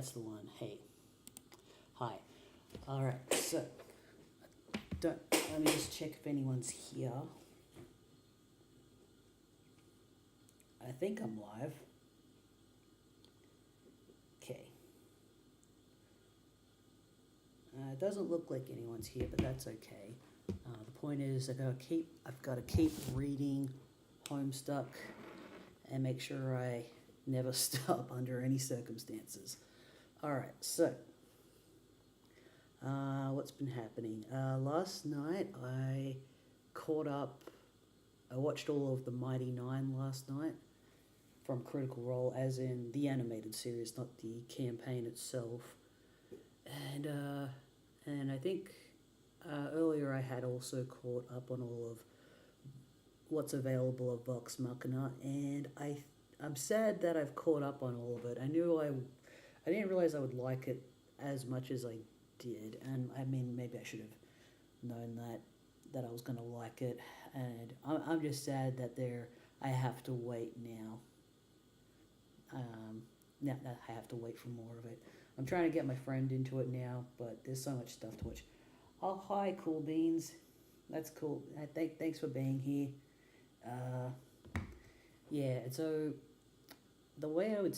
that's the one. Hey. Hi. Alright, so let me just check if anyone's here. I think I'm live. Okay. It doesn't look like anyone's here, but that's okay. The point is, I've got to keep reading Homestuck and make sure I never stop under any circumstances. Alright, so what's been happening? Last night I watched all of the Mighty Nine last night from Critical Role, as in the animated series, not the campaign itself. And I think earlier I had also caught up on all of what's available of Vox Machina, and I'm sad that I've caught up on all of it. I didn't realize I would like it as much as I did, and I mean, maybe I should have known that I was going to like it, and I'm just sad that I have to wait now. Now I have to wait for more of it. I'm trying to get my friend into it now, but there's so much stuff to watch. Oh, hi, Cool Beans. That's cool. Thanks for being here. Yeah, so the way I would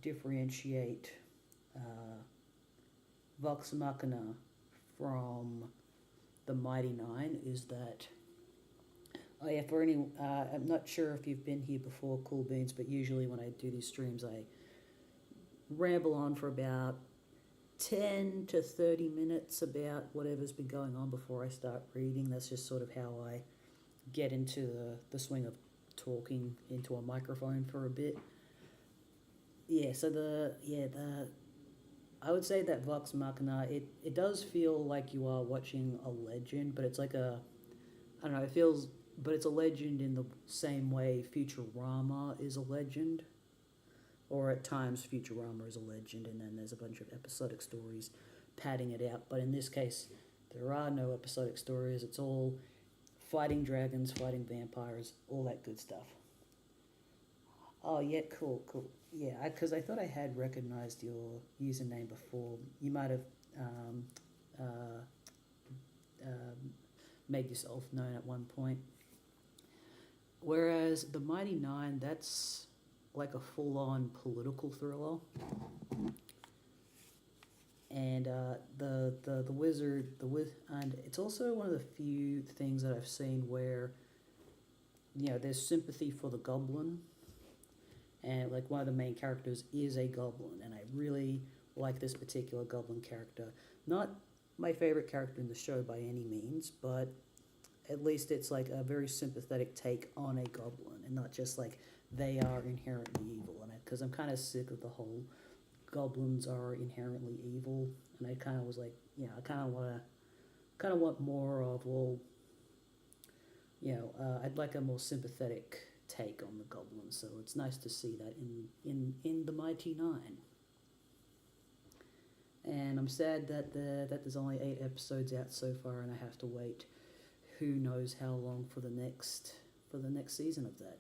differentiate Vox Machina from the Mighty Nine is that, oh yeah, I'm not sure if you've been here before, Cool Beans, but usually when I do these streams, I ramble on for about 10 to 30 minutes about whatever's been going on before I start reading. That's just sort of how I get into the swing of talking into a microphone for a bit. Yeah, so I would say that Vox Machina, it does feel like you are watching a legend, but it's like I don't know, but it's a legend in the same way Futurama is a legend. Or at times Futurama is a legend, and then there's a bunch of episodic stories padding it out. But in this case, there are no episodic stories. It's all fighting dragons, fighting vampires, all that good stuff. Oh, yeah, cool. Yeah, because I thought I had recognized your username before. You might have made yourself known at one point. Whereas the Mighty Nine, that's like a full-on political thriller, and and it's also one of the few things that I've seen where, there's sympathy for the goblin, and like one of the main characters is a goblin, and I really like this particular goblin character. Not my favorite character in the show by any means, but at least it's like a very sympathetic take on a goblin, and not just like they are inherently evil. And because I'm kind of sick of the whole goblins are inherently evil, and I kind of was like, I kind of want more of, well, I'd like a more sympathetic take on the goblins. So it's nice to see that in the Mighty Nine. And I'm sad that there's only 8 episodes out so far, and I have to wait who knows how long for the next season of that.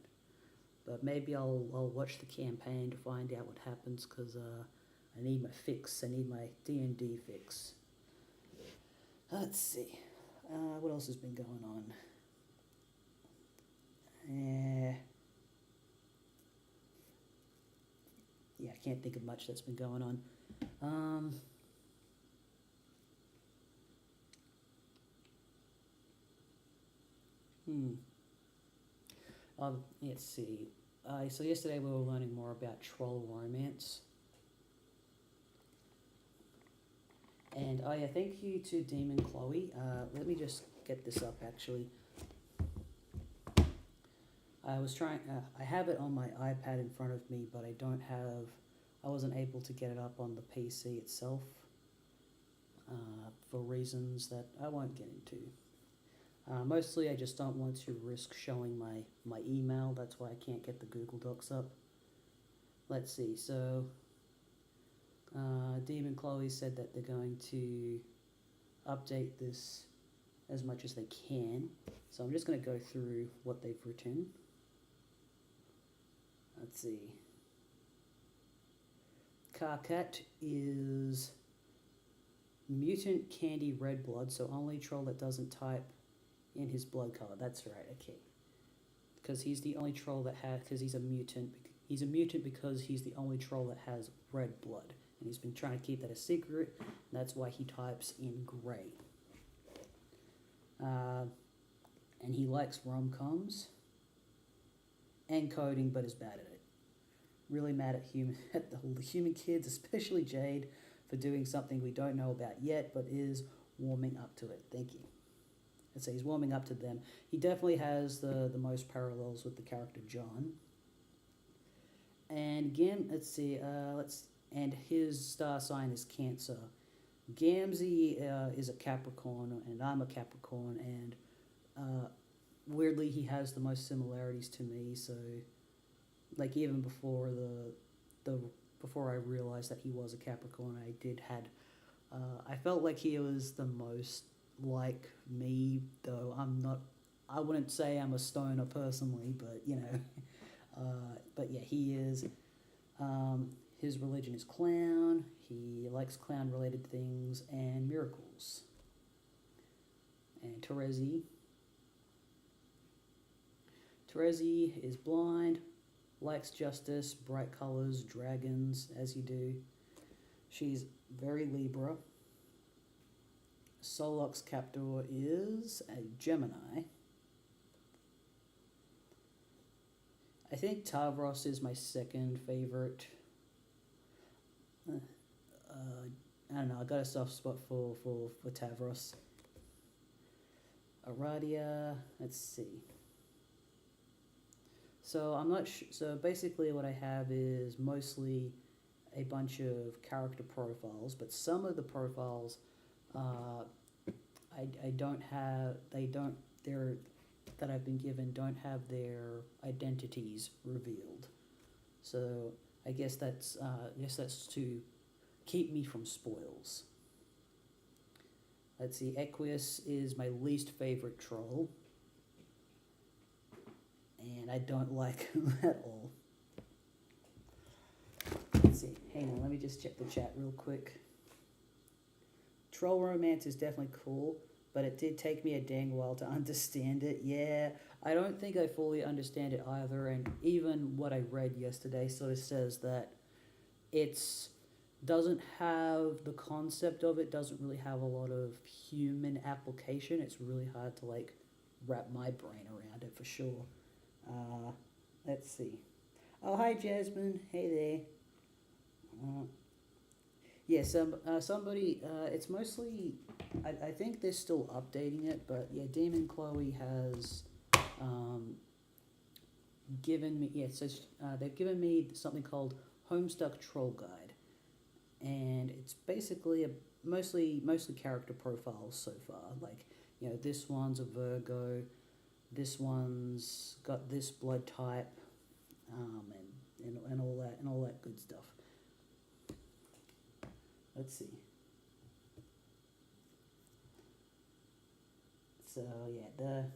But maybe I'll watch the campaign to find out what happens, because I need my fix. I need my D&D fix. Let's see. What else has been going on? Yeah, I can't think of much that's been going on. Let's see. So yesterday we were learning more about troll romance. And thank you to Demon Chloe. Let me just get this up, actually. I have it on my iPad in front of me, but I wasn't able to get it up on the PC itself, for reasons that I won't get into. Mostly I just don't want to risk showing my email. That's why I can't get the Google Docs up. Let's see, so Demon Chloe said that they're going to update this as much as they can. So I'm just going to go through what they've written. Let's see. Karkat is mutant candy red blood, so only troll that doesn't type in his blood color. That's right, okay. Because he's the only troll that has, because he's a mutant. He's a mutant because he's the only troll that has red blood. And he's been trying to keep that a secret. That's why he types in grey. And he likes rom-coms and coding, but is bad at it. Really mad at the human kids, especially Jade, for doing something we don't know about yet, but is warming up to it. Thank you. Let's say he's warming up to them. He definitely has the most parallels with the character John. And again, let's see, and his star sign is Cancer. Gamzee is a Capricorn, and I'm a Capricorn, and weirdly he has the most similarities to me. So, like, even before before I realized that he was a Capricorn, I felt like he was the most like me, though I wouldn't say I'm a stoner personally, but you know, but yeah, he is. His religion is clown. He likes clown-related things and miracles. And Terezi is blind, likes justice, bright colors, dragons, as you do. She's very Libra. Solok's captor is a Gemini. I think Tavros is my second favorite. I don't know, I got a soft spot for Tavros. Aradia, let's see. So I'm not sure. So basically what I have is mostly a bunch of character profiles, but some of the profiles that I've been given don't have their identities revealed. So I guess that's to keep me from spoils. Let's see, Equus is my least favorite troll, and I don't like him at all. Let's see, hang on, let me just check the chat real quick. Troll romance is definitely cool, but it did take me a dang while to understand it. Yeah, I don't think I fully understand it either, and even what I read yesterday sort of says that it's doesn't have the concept of it, doesn't really have a lot of human application. It's really hard to like wrap my brain around it for sure. Let's see. Oh, hi Jasmine. Hey there. Yeah, somebody, it's mostly, I think they're still updating it, but yeah, Demon Chloe has given me, yeah, so they've given me something called Homestuck Troll Guide, and it's basically mostly character profiles so far. Like, you know, this one's a Virgo, this one's got this blood type, and all that good stuff. Let's see. So yeah, well,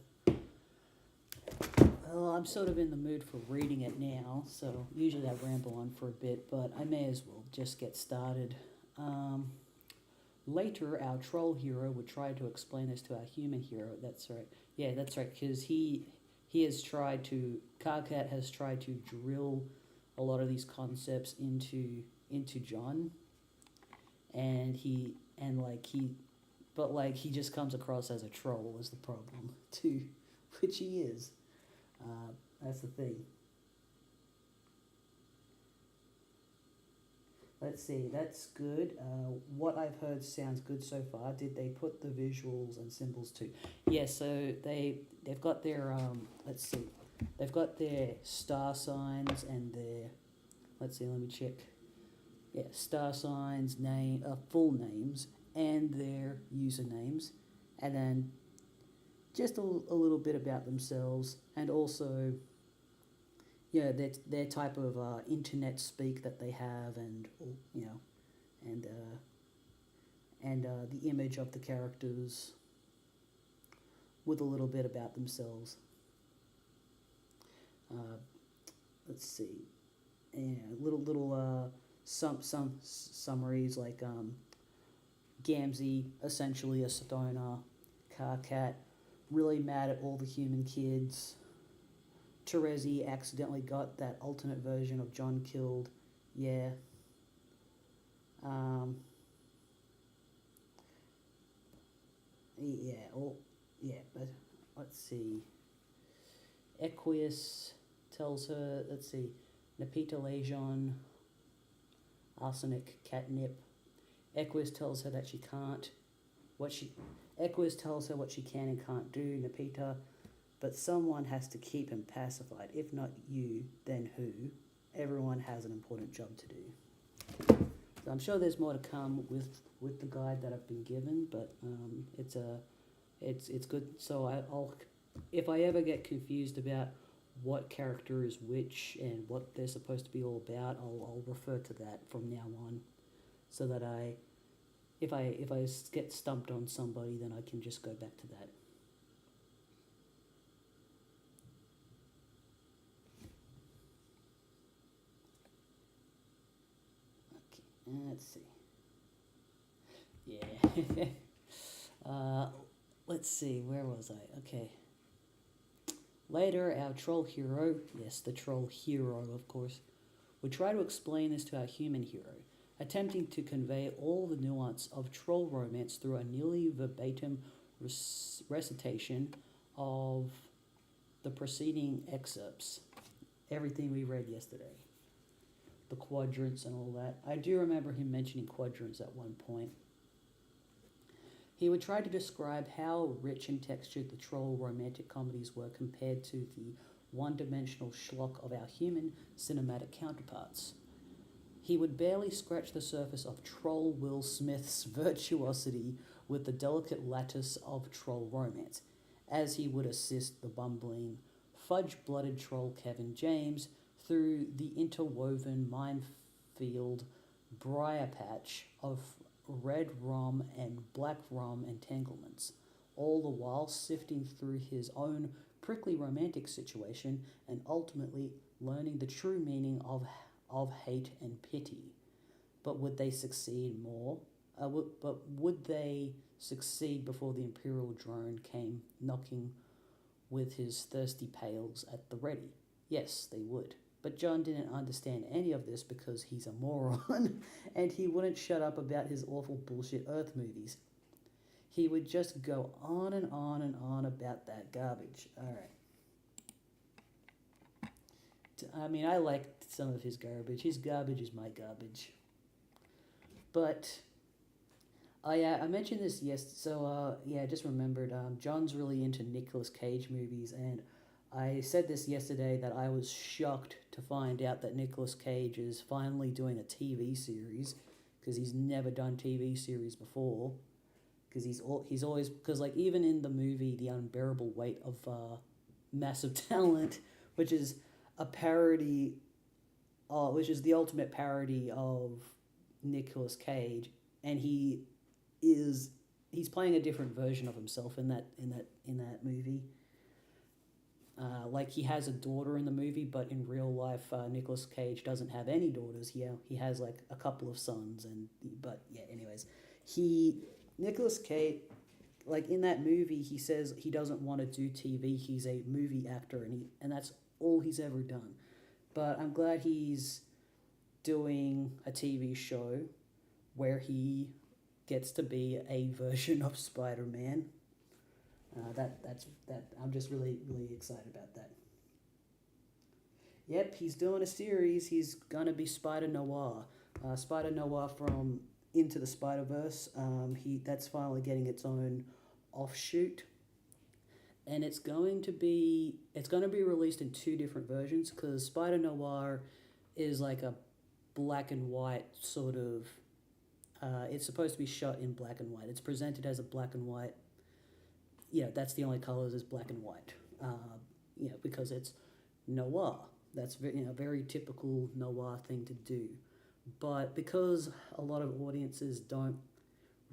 I'm sort of in the mood for reading it now, so usually I ramble on for a bit, but I may as well just get started. Later, our troll hero would try to explain this to our human hero. That's right. Yeah, that's right, because he has tried to, Karkat has tried to drill a lot of these concepts into John, and he just comes across as a troll is the problem too, which he is. That's the thing. Let's see, that's good. What I've heard sounds good so far. Did they put the visuals and symbols too? Yeah, so they've got their let's see, they've got their star signs and their, let's see, let me check. Yeah, star signs, full names, and their usernames, and then just a little bit about themselves, and also, yeah, their type of internet speak that they have, and you know, and the image of the characters with a little bit about themselves. Let's see, yeah, little some summaries like Gamzee, essentially a stoner, Carcat, really mad at all the human kids. Terezi accidentally got that alternate version of John killed. Yeah. But let's see. Equius tells her, let's see, Napita Lejon, arsenic, catnip. Equius tells her that she can't, Equius tells her what she can and can't do, Napita, but someone has to keep him pacified. If not you, then who? Everyone has an important job to do. So I'm sure there's more to come with the guide that I've been given, but it's good. So I'll if I ever get confused about what character is which and what they're supposed to be all about, I'll refer to that from now on, so that if I get stumped on somebody, then I can just go back to that. Okay, let's see. Yeah. Let's see, where was I? Okay. Later, our troll hero, yes, the troll hero, of course, would try to explain this to our human hero, attempting to convey all the nuance of troll romance through a nearly verbatim recitation of the preceding excerpts. Everything we read yesterday. The quadrants and all that. I do remember him mentioning quadrants at one point. He would try to describe how rich and textured the troll romantic comedies were compared to the one-dimensional schlock of our human cinematic counterparts. He would barely scratch the surface of troll Will Smith's virtuosity with the delicate lattice of troll romance, as he would assist the bumbling, fudge-blooded troll Kevin James through the interwoven minefield briar patch of red rum and black rum entanglements, all the while sifting through his own prickly romantic situation and ultimately learning the true meaning of hate and pity. But would they succeed more? Would they succeed before the Imperial drone came knocking with his thirsty pails at the ready? Yes, they would. But John didn't understand any of this because he's a moron, and he wouldn't shut up about his awful bullshit Earth movies. He would just go on and on and on about that garbage. Alright. I mean, I like some of his garbage. His garbage is my garbage. But I mentioned this so I just remembered, John's really into Nicolas Cage movies, and I said this yesterday that I was shocked to find out that Nicolas Cage is finally doing a TV series, because he's never done TV series before, because he's always, because like even in the movie The Unbearable Weight of Massive Talent, which is a parody, which is the ultimate parody of Nicolas Cage, and he's playing a different version of himself in that movie. Like he has a daughter in the movie, but in real life, Nicolas Cage doesn't have any daughters. He has like a couple of sons, anyways, Nicolas Cage, like in that movie, he says he doesn't want to do TV. He's a movie actor, and that's all he's ever done. But I'm glad he's doing a TV show where he gets to be a version of Spider-Man. That's I'm just really, really excited about that. Yep, he's doing a series. He's gonna be Spider-Noir. Spider-Noir from Into the Spider-Verse. That's finally getting its own offshoot, and it's going to be released in two different versions, because Spider-Noir is like a black and white sort of. It's supposed to be shot in black and white. It's presented as a black and white. That's the only colors is black and white. Because it's noir. That's very typical noir thing to do. But because a lot of audiences don't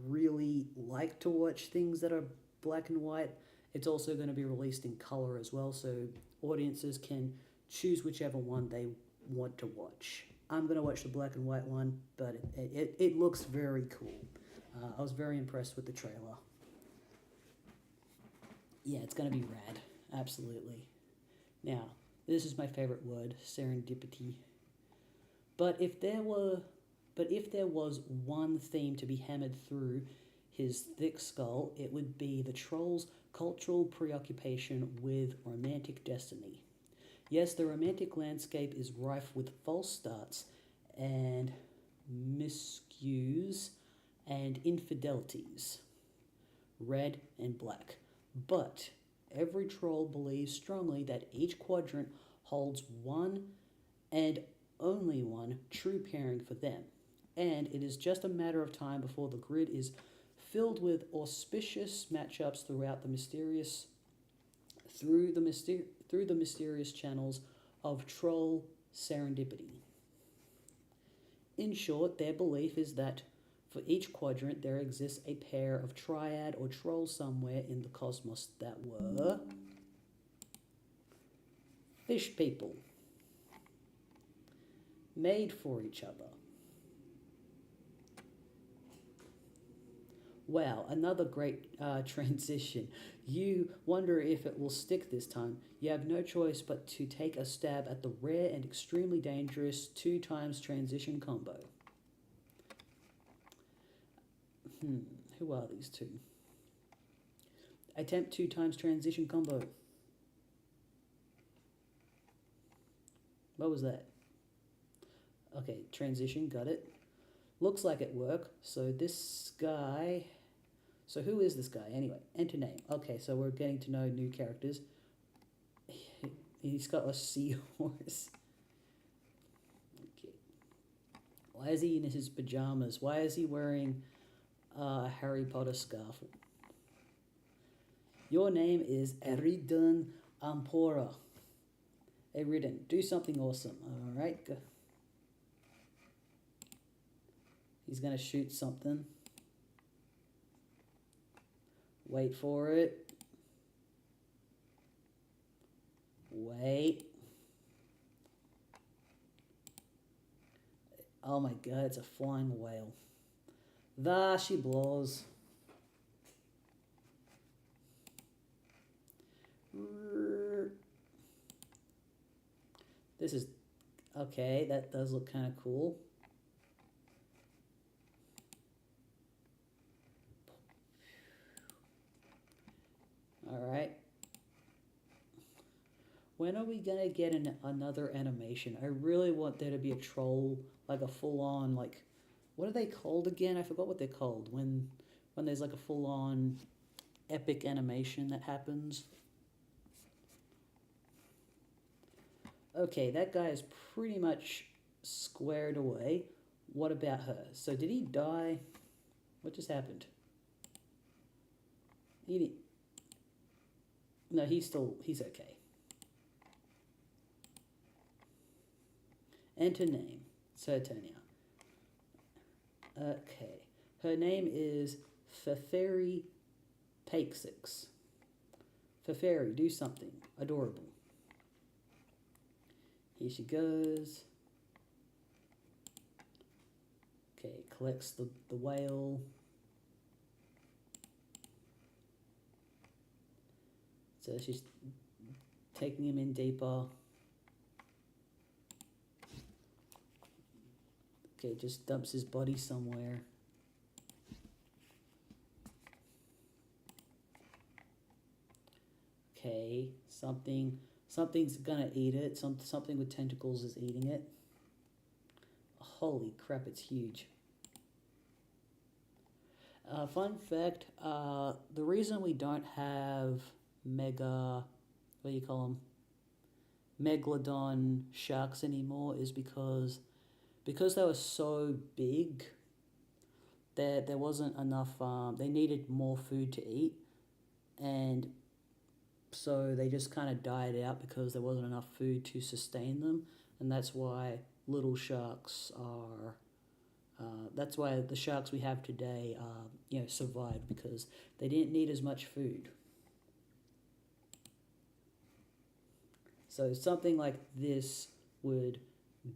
really like to watch things that are black and white, it's also going to be released in color as well, so audiences can choose whichever one they want to watch. I'm going to watch the black and white one, but it looks very cool. I was very impressed with the trailer. Yeah, it's going to be rad. Absolutely. Now, this is my favorite word, serendipity. But if there was one theme to be hammered through his thick skull, it would be the troll's cultural preoccupation with romantic destiny. Yes, the romantic landscape is rife with false starts and miscues and infidelities, red and black. But every troll believes strongly that each quadrant holds one and only one true pairing for them, and it is just a matter of time before the grid is filled with auspicious matchups through the mysterious channels of troll serendipity. In short, their belief is that for each quadrant there exists a pair of triad or trolls somewhere in the cosmos that were fish people, made for each other. Wow, another great transition. You wonder if it will stick this time. You have no choice but to take a stab at the rare and extremely dangerous 2x transition combo. Who are these two? Attempt 2x transition combo. What was that? Okay, transition, got it. Looks like it worked. So this guy... So who is this guy? Anyway, enter name. Okay, so we're getting to know new characters. He's got a seahorse. Okay. Why is he in his pajamas? Why is he wearing a Harry Potter scarf? Your name is Eridan Ampora. Eridan, do something awesome. Alright, go. He's going to shoot something. Wait for it. Wait. Oh my god, it's a flying whale. There she blows. This is... Okay, that does look kind of cool. Alright. When are we gonna get another animation? I really want there to be a troll, like a full-on, like... What are they called again? I forgot what they're called. When there's like a full-on epic animation that happens. Okay, that guy is pretty much squared away. What about her? So did he die? What just happened? No, he's okay. Enter name, Sertonia. Okay, her name is Feferi Pakesix. Feferi, do something. Adorable. Here she goes. Okay, collects the whale. So she's taking him in deeper. Okay, just dumps his body somewhere. Okay, something's gonna eat it. Something with tentacles is eating it. Holy crap, it's huge. Fun fact, the reason we don't have what do you call them? Megalodon sharks anymore is because they were so big that there wasn't enough, they needed more food to eat, and so they just kind of died out because there wasn't enough food to sustain them, and that's why little sharks are, that's why the sharks we have today, survived, because they didn't need as much food. So something like this would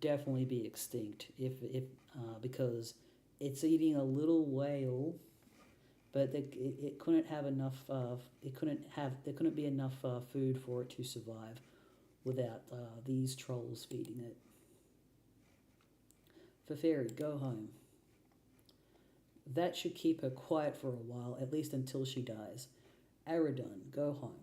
definitely be extinct if because it's eating a little whale, but it couldn't have enough. There couldn't be enough food for it to survive without these trolls feeding it. For Fairy, go home. That should keep her quiet for a while, at least until she dies. Aradon, go home.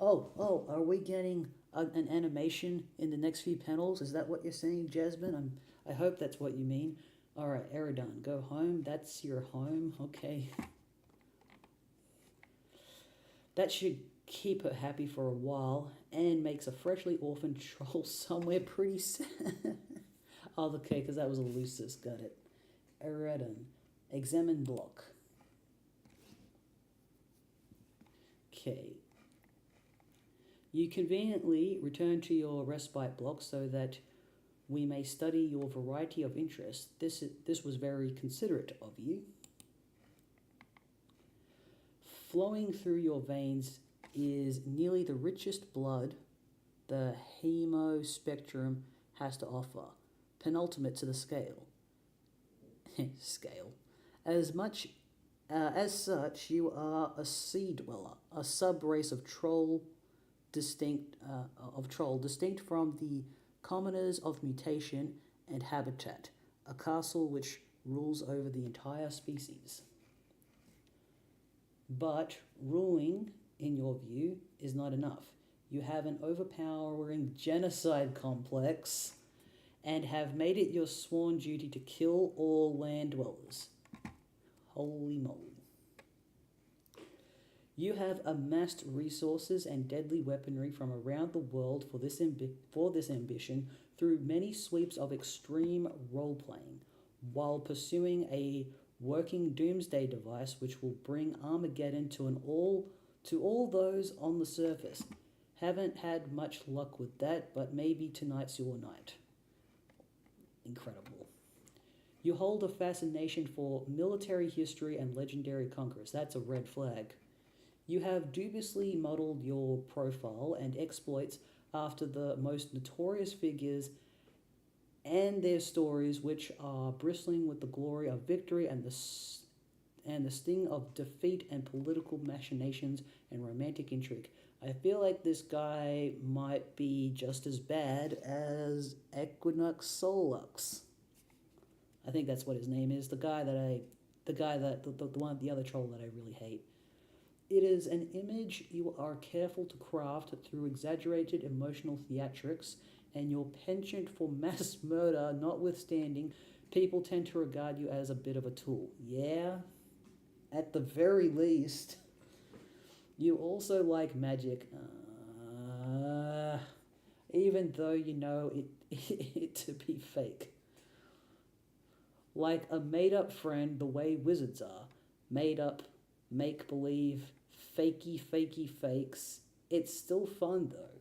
Oh, are we getting an animation in the next few panels? Is that what you're saying, Jasmine? I hope that's what you mean. Alright, Aradon, go home. That's your home. Okay. That should keep her happy for a while and makes a freshly orphaned troll somewhere pretty sad. Oh, okay, because that was a Lucis. Got it. Aradon, examine block. Okay. You conveniently return to your respite block so that we may study your variety of interests. This was very considerate of you. Flowing through your veins is nearly the richest blood the hemo spectrum has to offer, penultimate to the scale. Scale. As such, you are a sea dweller, a sub-race of troll, distinct from the commoners of mutation and habitat, a castle which rules over the entire species. But ruling, in your view, is not enough. You have an overpowering genocide complex and have made it your sworn duty to kill all land dwellers. Holy moly. You have amassed resources and deadly weaponry from around the world for this ambition through many sweeps of extreme role-playing, while pursuing a working doomsday device which will bring Armageddon to all those on the surface. Haven't had much luck with that, but maybe tonight's your night. Incredible. You hold a fascination for military history and legendary conquerors. That's a red flag. You have dubiously modeled your profile and exploits after the most notorious figures and their stories, which are bristling with the glory of victory and the sting of defeat and political machinations and romantic intrigue. I feel like this guy might be just as bad as Equinox Solux. I think that's what his name is. The other troll that I really hate. It is an image you are careful to craft through exaggerated emotional theatrics, and your penchant for mass murder notwithstanding, people tend to regard you as a bit of a tool. Yeah, at the very least. You also like magic, even though you know it to be fake. Like a made-up friend the way wizards are. Made up, make-believe, fakey fakes. It's still fun though.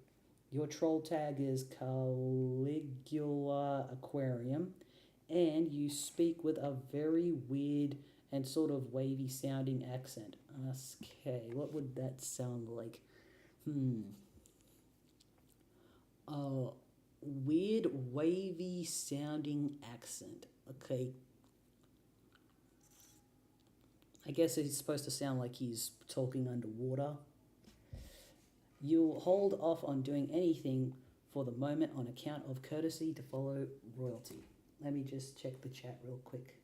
Your troll tag is Caligula Aquarium, and you speak with a very weird and sort of wavy sounding accent. Okay, what would that sound like? Weird wavy sounding accent. Okay. I guess it's supposed to sound like he's talking underwater. You'll hold off on doing anything for the moment on account of courtesy to follow royalty. Let me just check the chat real quick.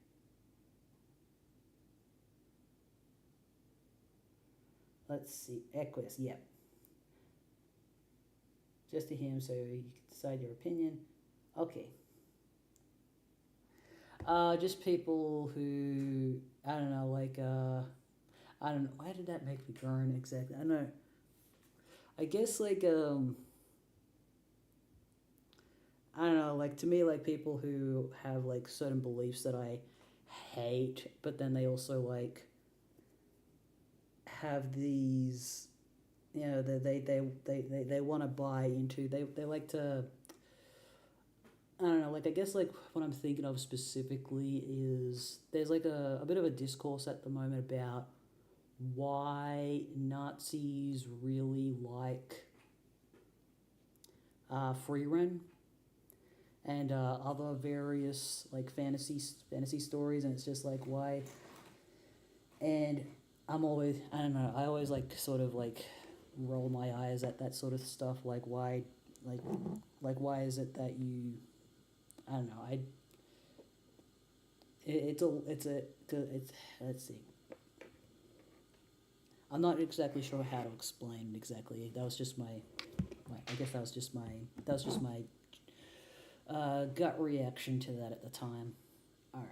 Let's see. Equus, yep. Just to him so you can decide your opinion. Okay. Just people who, I don't know, like, I don't know, why did that make me groan exactly? I don't know. I guess, like, I don't know, like, to me, like, people who have, like, certain beliefs that I hate, but then they also, like, have these, you know, they want to buy into, they like to, I don't know, like, I guess, like, what I'm thinking of specifically is there's, like, a bit of a discourse at the moment about why Nazis really like free run and other various like fantasy stories, and it's just like why. And I don't know, I always like sort of like roll my eyes at that sort of stuff, like why, like why is it that you, I don't know, it's let's see. I'm not exactly sure how to explain exactly. That was just I guess that was just my gut reaction to that at the time. All right.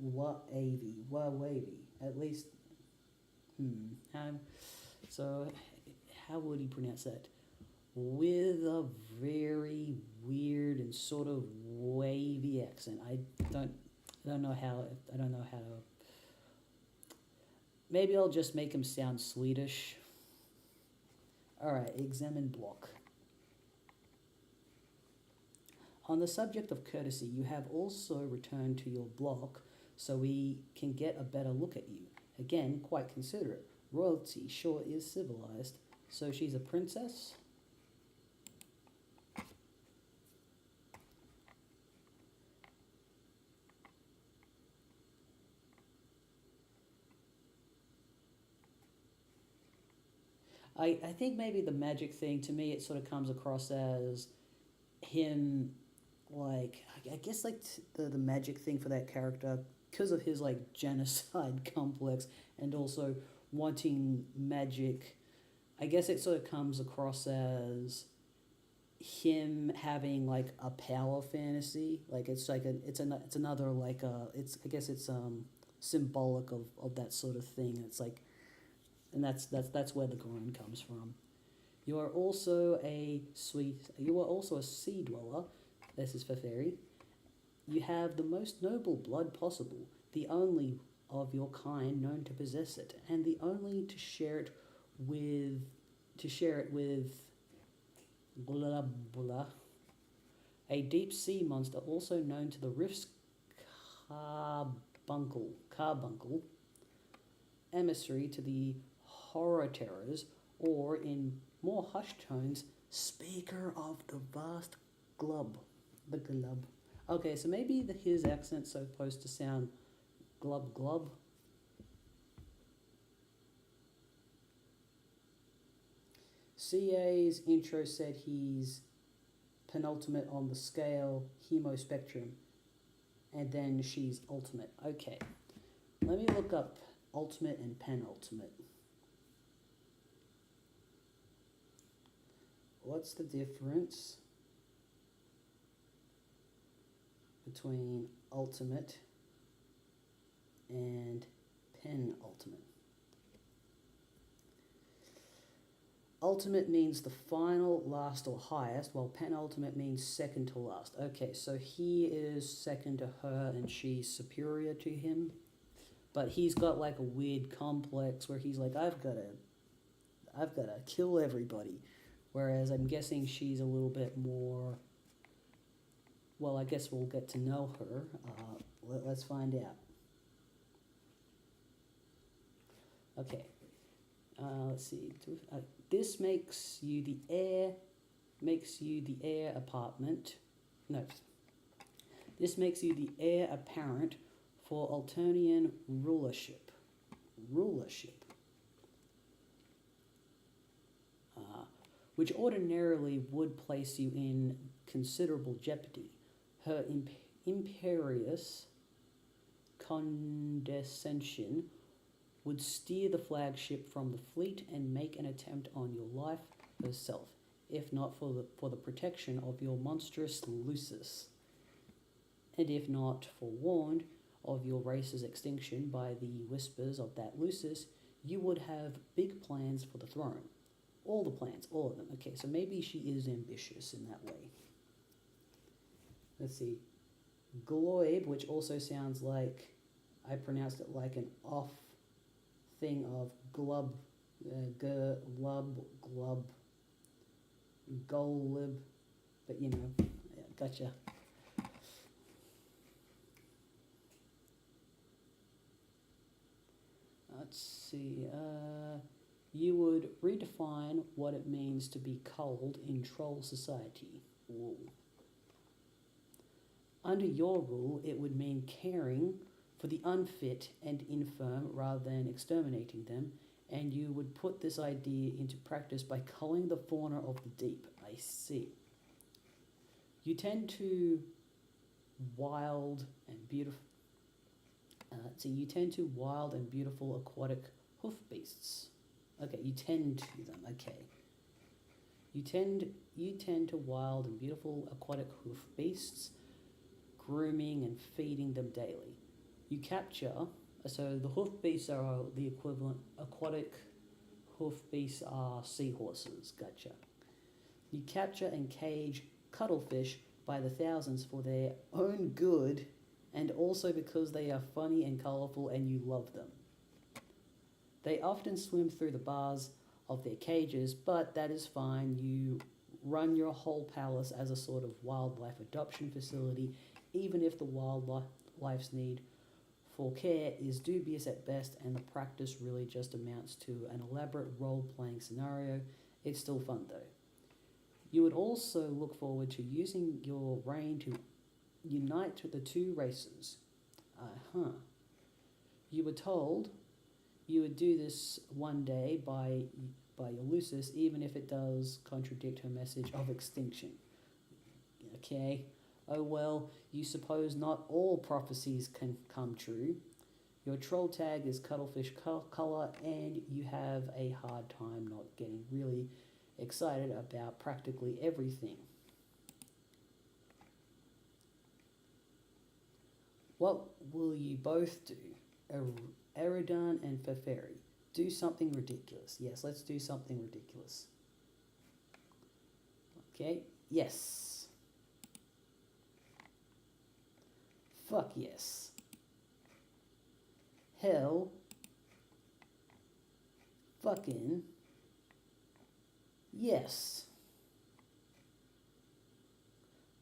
Wavy. At least, how, so, how would he pronounce that? With a very weird and sort of wavy accent. I don't know how. I don't know how to. Maybe I'll just make him sound Swedish. All right. Examine block. On the subject of courtesy, you have also returned to your block so we can get a better look at you. Again, quite considerate. Royalty sure is civilized. So she's a princess? I think maybe the magic thing, to me, it sort of comes across as him, like, I guess, like, the magic thing for that character, because of his, like, genocide complex and also wanting magic, I guess it sort of comes across as him having, like, a power fantasy. Like, it's like it's another, like, I guess it's symbolic of that sort of thing. It's like, and that's where the groan comes from. You are also You are also a sea dweller. This is for fairy. You have the most noble blood possible, the only of your kind known to possess it, and the only to share it with. Blah blah. A deep sea monster, also known to the riff's carbuncle, emissary to the horror terrors, or in more hushed tones, speaker of the vast glub. The glub. Okay, so maybe his accent's supposed to sound glub glub. CA's intro said he's penultimate on the scale, hemospectrum, and then she's ultimate. Okay, let me look up ultimate and penultimate. What's the difference between ultimate and penultimate? Ultimate means the final, last, or highest, while penultimate means second to last. Okay, so he is second to her and she's superior to him. But he's got like a weird complex where he's like, I've got to kill everybody. Whereas I'm guessing she's a little bit more, well, I guess we'll get to know her. Let's find out. Okay. Let's see. This makes you the heir apartment. No. This makes you the heir apparent for Alternian rulership. Which ordinarily would place you in considerable jeopardy. Her imperious condescension would steer the flagship from the fleet and make an attempt on your life herself, if not for the protection of your monstrous Lucis, and if not forewarned of your race's extinction by the whispers of that Lucis, you would have big plans for the throne. All the plans, all of them. Okay, so maybe she is ambitious in that way. Let's see. Gloib, which also sounds like, I pronounced it like an off thing of glub, golib, but you know, yeah, gotcha. let's see. You would redefine what it means to be cold in troll society. Whoa. Under your rule, it would mean caring for the unfit and infirm rather than exterminating them, and you would put this idea into practice by culling the fauna of the deep. I see. You tend to wild and beautiful. You tend to wild and beautiful aquatic hoof beasts. Okay, you tend to them. Okay. You tend to wild and beautiful aquatic hoof beasts, grooming and feeding them daily. You capture, so the hoof beasts are the equivalent, aquatic hoof beasts are seahorses, gotcha. You capture and cage cuttlefish by the thousands for their own good and also because they are funny and colourful and you love them. They often swim through the bars of their cages, but that is fine. You run your whole palace as a sort of wildlife adoption facility, even if the wildlife's need for care is dubious at best and the practice really just amounts to an elaborate role-playing scenario. It's still fun though. You would also look forward to using your reign to unite the two races. You were told you would do this one day by Ulysses, even if it does contradict her message of extinction. Okay. Oh well, you suppose not all prophecies can come true. Your troll tag is cuttlefish colour and you have a hard time not getting really excited about practically everything. What will you both do? Eridan and Feferi. Do something ridiculous. Yes, let's do something ridiculous. Okay, yes. Fuck yes. Hell. Fucking. Yes.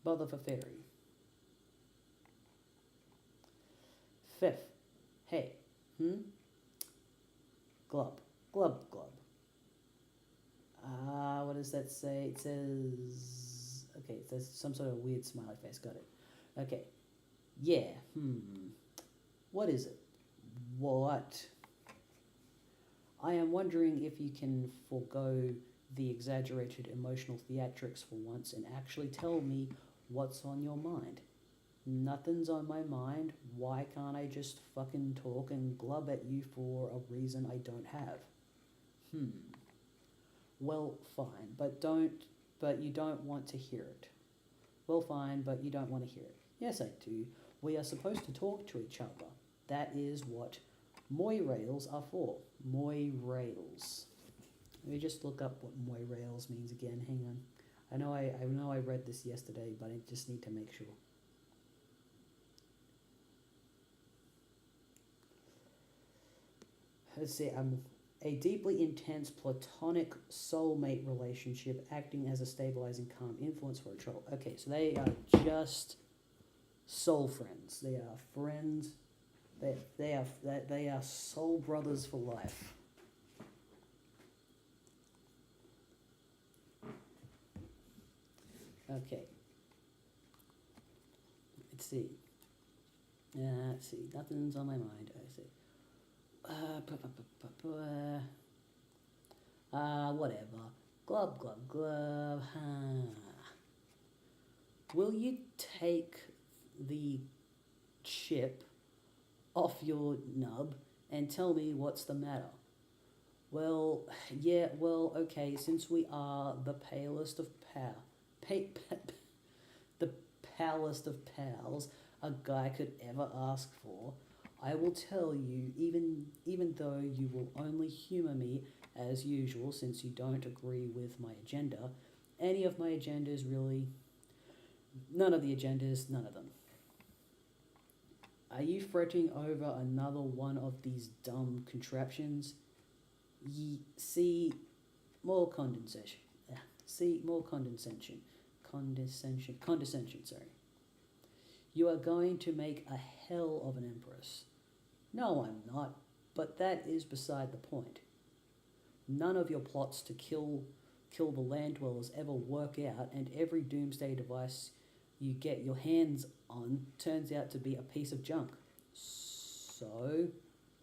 Bother Feferi. Fef. Hey. Glub. Glub, glub. What does that say? It says... Okay, it says some sort of weird smiley face. Got it. Okay. Yeah. What is it? What? I am wondering if you can forego the exaggerated emotional theatrics for once and actually tell me what's on your mind. Nothing's on my mind. Why can't I just fucking talk and glub at you for a reason I don't have? Well, fine, but you don't want to hear it. Well, fine, but you don't want to hear it. Yes, I do. We are supposed to talk to each other. That is what Moy rails are for. Moy rails. Let me just look up what Moy rails means again. Hang on. I know I read this yesterday, but I just need to make sure. Let's see, a deeply intense platonic soulmate relationship acting as a stabilizing calm influence for a troll. Okay, so they are just soul friends. They are friends. They are soul brothers for life. Okay. Let's see. Nothing's on my mind. I see. Whatever. Glub, glub, glub. Will you take the chip off your nub and tell me what's the matter? Well, yeah, well, okay, since we are the palest of the palest of pals a guy could ever ask for, I will tell you, even though you will only humour me as usual since you don't agree with my agenda, any of my agendas really, none of the agendas, none of them. Are you fretting over another one of these dumb contraptions? See more condescension. Condescension, sorry. You are going to make a hell of an empress. No, I'm not. But that is beside the point. None of your plots to kill the land dwellers ever work out, and every doomsday device you get your hands on turns out to be a piece of junk. So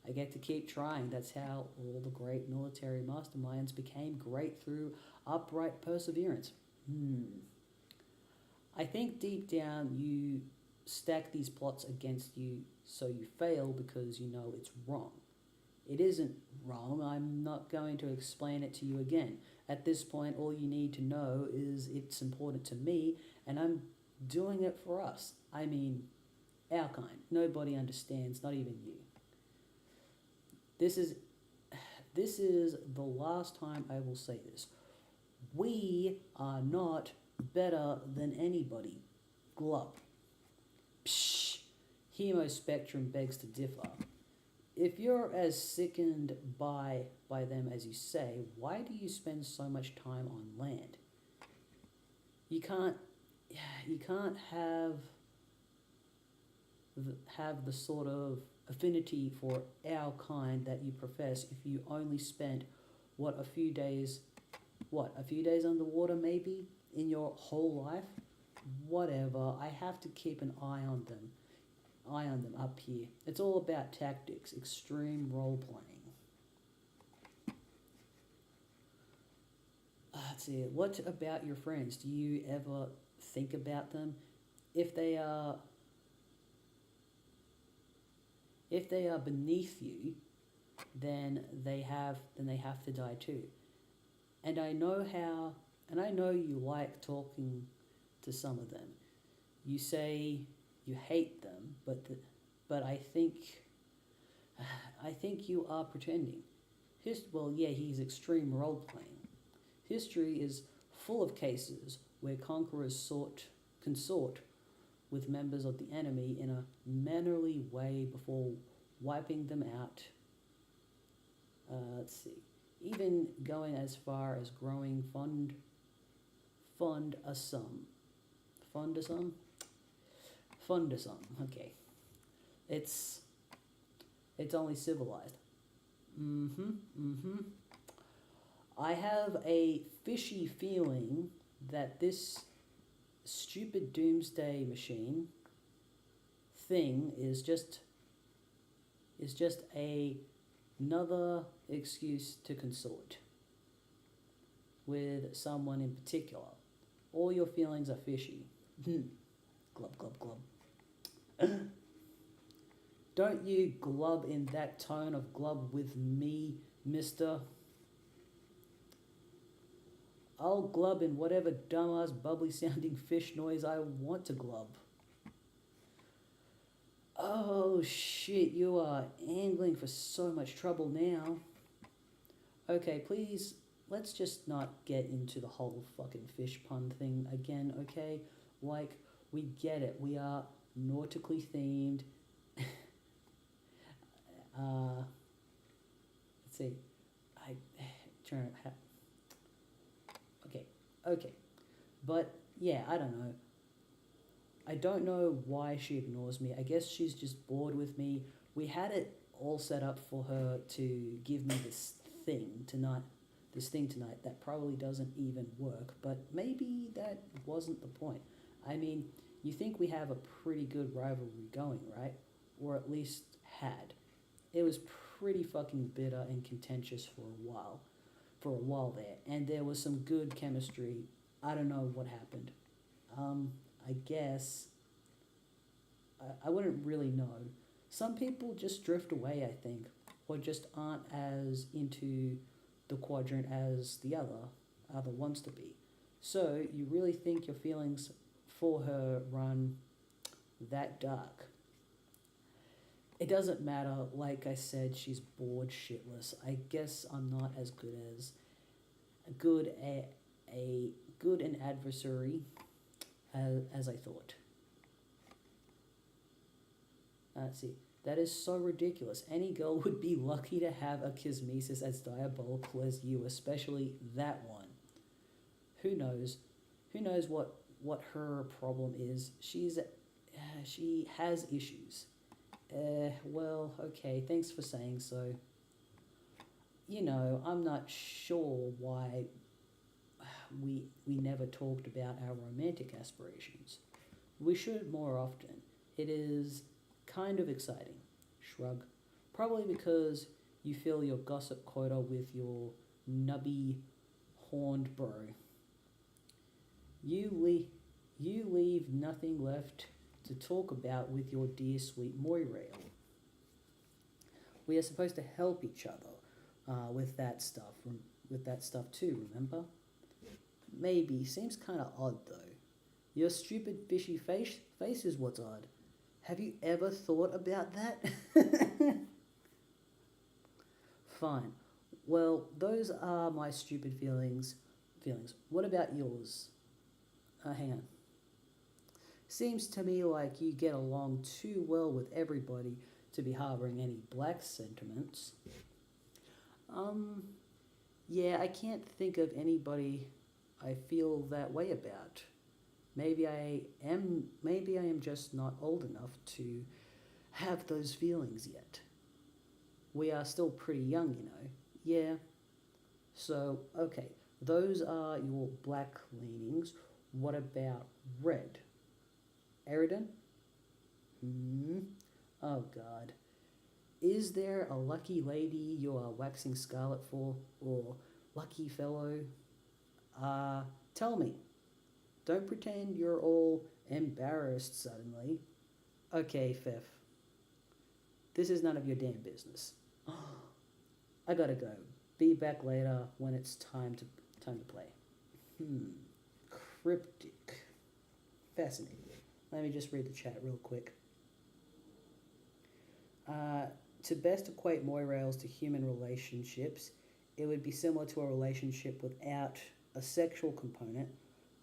I get to keep trying. That's how all the great military masterminds became great, through upright perseverance. I think deep down you stack these plots against you so you fail because you know it's wrong. It isn't wrong. I'm not going to explain it to you again. At this point, all you need to know is it's important to me, and I'm doing it for us. I mean, our kind. Nobody understands, not even you. This is the last time I will say this. We are not better than anybody. Glub. Psh. Hemospectrum begs to differ. If you're as sickened by them as you say, why do you spend so much time on land? You can't have the sort of affinity for our kind that you profess if you only spent a few days underwater maybe in your whole life. Whatever. I have to keep an eye on them up here. It's all about tactics, extreme role playing. Let's see. What about your friends? Do you ever think about them? If they are beneath you, then they have to die too. And I know you like talking to some of them. You say you hate them, but I think you are pretending. He's extreme role playing. History is full of cases where conquerors consort with members of the enemy in a mannerly way before wiping them out. Let's see. Even going as far as growing fond a sum. Okay. It's only civilized. I have a fishy feeling that this stupid doomsday machine thing is just another excuse to consort with someone in particular. All your feelings are fishy. Glub, glub, glub. Don't you glub in that tone of glub with me, mister. I'll glub in whatever dumbass bubbly sounding fish noise I want to glub. Oh shit, you are angling for so much trouble now. Okay, please, let's just not get into the whole fucking fish pun thing again, okay? Like, we get it, we are nautically themed. Let's see, okay, but yeah, I don't know. I don't know why she ignores me. I guess she's just bored with me. We had it all set up for her to give me this thing tonight that probably doesn't even work, but maybe that wasn't the point. I mean, you think we have a pretty good rivalry going, right? Or at least had. It was pretty fucking bitter and contentious for a while there, and there was some good chemistry. I don't know what happened. I guess I wouldn't really know. Some people just drift away, I think, or just aren't as into the quadrant as the other wants to be. So you really think your feelings for her run that dark? It doesn't matter. Like I said, she's bored shitless. I guess I'm not as good an adversary as I thought. Let's see. That is so ridiculous. Any girl would be lucky to have a kismesis as diabolical as you, especially that one. Who knows? Who knows what her problem is? She has issues. Well, okay, thanks for saying so. You know, I'm not sure why we never talked about our romantic aspirations. We should more often. It is kind of exciting. Shrug. Probably because you fill your gossip quota with your nubby horned bro. You leave you leave nothing left to talk about with your dear sweet Moirail. We are supposed to help each other with that stuff. With that stuff too. Remember? Maybe seems kind of odd though. Your stupid fishy face is what's odd. Have you ever thought about that? Fine. Well, those are my stupid feelings. What about yours? Hang on. Seems to me like you get along too well with everybody to be harboring any black sentiments. Um, yeah, I can't think of anybody I feel that way about. Maybe I am just not old enough to have those feelings yet. We are still pretty young, you know. Yeah. So, okay, those are your black leanings. What about red? Eridan? Hmm. Oh god. Is there a lucky lady you are waxing scarlet for, or lucky fellow? Tell me. Don't pretend you're all embarrassed suddenly. Okay, Fifth. This is none of your damn business. I gotta go. Be back later when it's time to play. Cryptic. Fascinating. Let me just read the chat real quick. To best equate Moirails to human relationships, it would be similar to a relationship without a sexual component.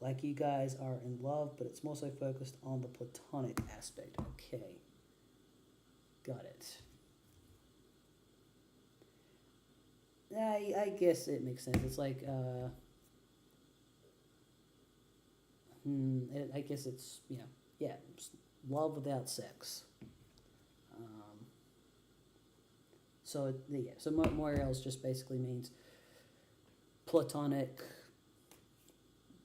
Like you guys are in love, but it's more so focused on the platonic aspect. Okay. Got it. I guess it makes sense. It's like, I guess it's, yeah, love without sex. So Moirails just basically means platonic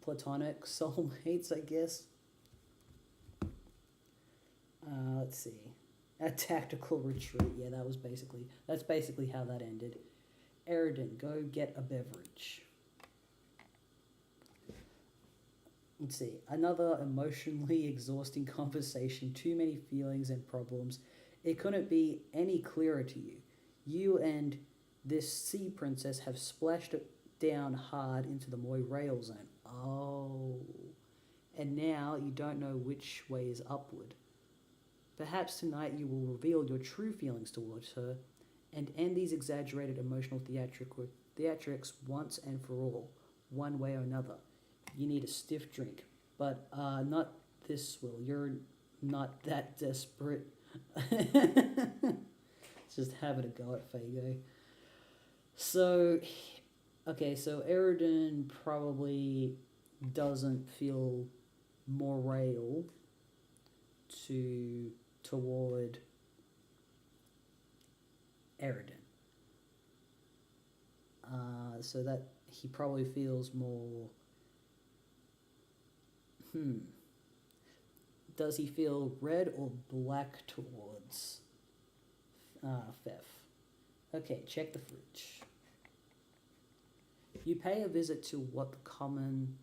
soulmates, I guess. Let's see. A tactical retreat. Yeah, that's basically how that ended. Eridan, go get a beverage. Let's see. Another emotionally exhausting conversation, too many feelings and problems. It couldn't be any clearer to you. You and this sea princess have splashed it down hard into the Moirail zone. Oh. And now you don't know which way is upward. Perhaps tonight you will reveal your true feelings towards her and end these exaggerated emotional theatrics once and for all, one way or another. You need a stiff drink, but not this, Will. You're not that desperate. Just having a go at Fago. So, okay, so Eridan probably doesn't feel Moirail toward Eridan. So that he probably feels more. Does he feel red or black towards Fef? Okay, check the fridge. You pay a visit to what the common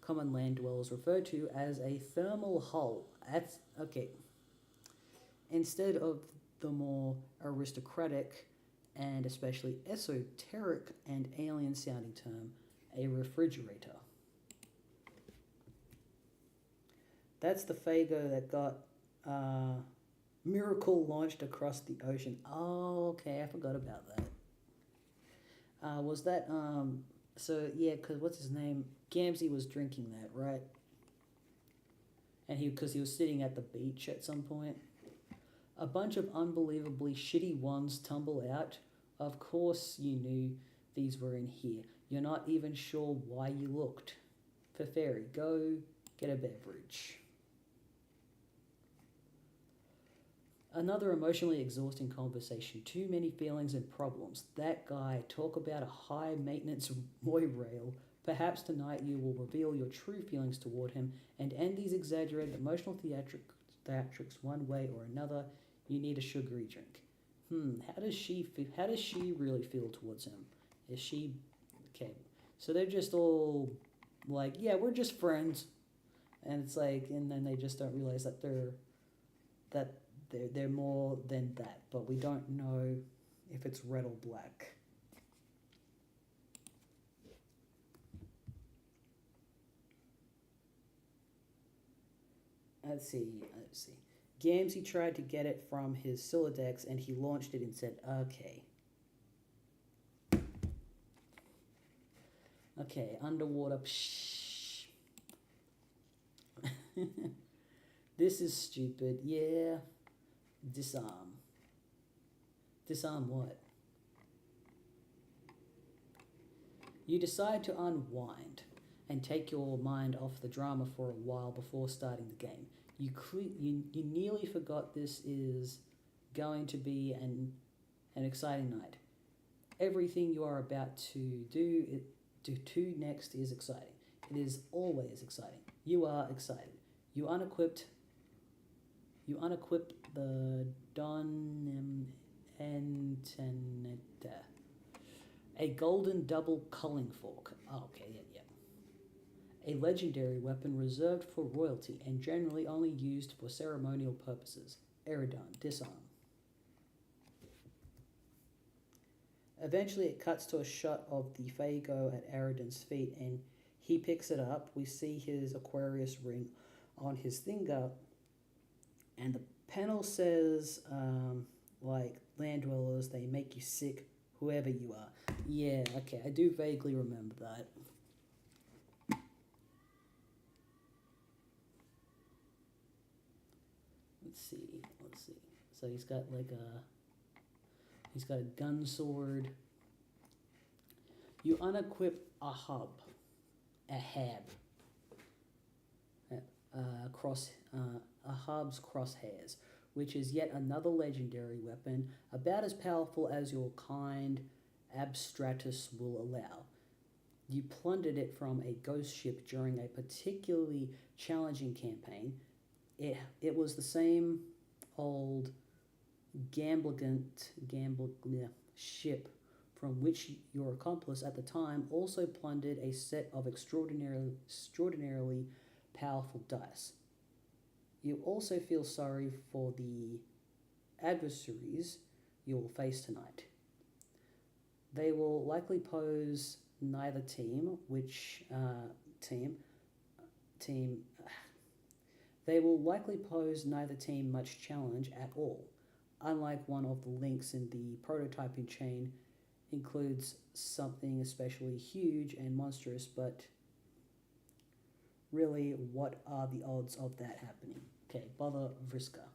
land dwellers refer to as a thermal hull. That's okay. Instead of the more aristocratic and especially esoteric and alien sounding term, a refrigerator. That's the Fago that got Miracle launched across the ocean. Oh, okay, I forgot about that. Was that, so yeah, because what's his name? Gamzee was drinking that, right? And because he was sitting at the beach at some point. A bunch of unbelievably shitty ones tumble out. Of course you knew these were in here. You're not even sure why you looked. For Fairy, go get a beverage. Another emotionally exhausting conversation. Too many feelings and problems. That guy, talk about a high maintenance boy rail. Perhaps tonight you will reveal your true feelings toward him and end these exaggerated emotional theatrics one way or another. You need a sugary drink. How does she feel? How does she really feel towards him? Is she okay? So they're just all like, yeah, we're just friends, and it's like, and then they just don't realize that they're more than that. But we don't know if it's red or black. Let's see. Gamzee tried to get it from his Silodex and he launched it and said, okay. Okay, underwater. Psh. This is stupid. Yeah. Disarm. Disarm what? You decide to unwind and take your mind off the drama for a while before starting the game. You nearly forgot this is going to be an exciting night. Everything you are about to do next is exciting. It is always exciting. You are excited. You unequip the Don Antenna. A golden double culling fork. Oh, okay, yeah. A legendary weapon reserved for royalty and generally only used for ceremonial purposes. Eridon, disarm. Eventually it cuts to a shot of the Fago at Eridon's feet and he picks it up. We see his Aquarius ring on his finger and the panel says, like, land dwellers, they make you sick, whoever you are. Yeah, okay, I do vaguely remember that. Let's see. So he's got a gun sword. You unequip Ahab, Ahab's crosshairs, which is yet another legendary weapon, about as powerful as your kind Abstratus will allow. You plundered it from a ghost ship during a particularly challenging campaign. It was the same old gambling ship from which your accomplice at the time also plundered a set of extraordinarily powerful dice. You also feel sorry for the adversaries you will face tonight. They will likely pose neither team, they will likely pose neither team much challenge at all. Unlike one of the links in the prototyping chain includes something especially huge and monstrous, but really, what are the odds of that happening? Okay, bother Vriska.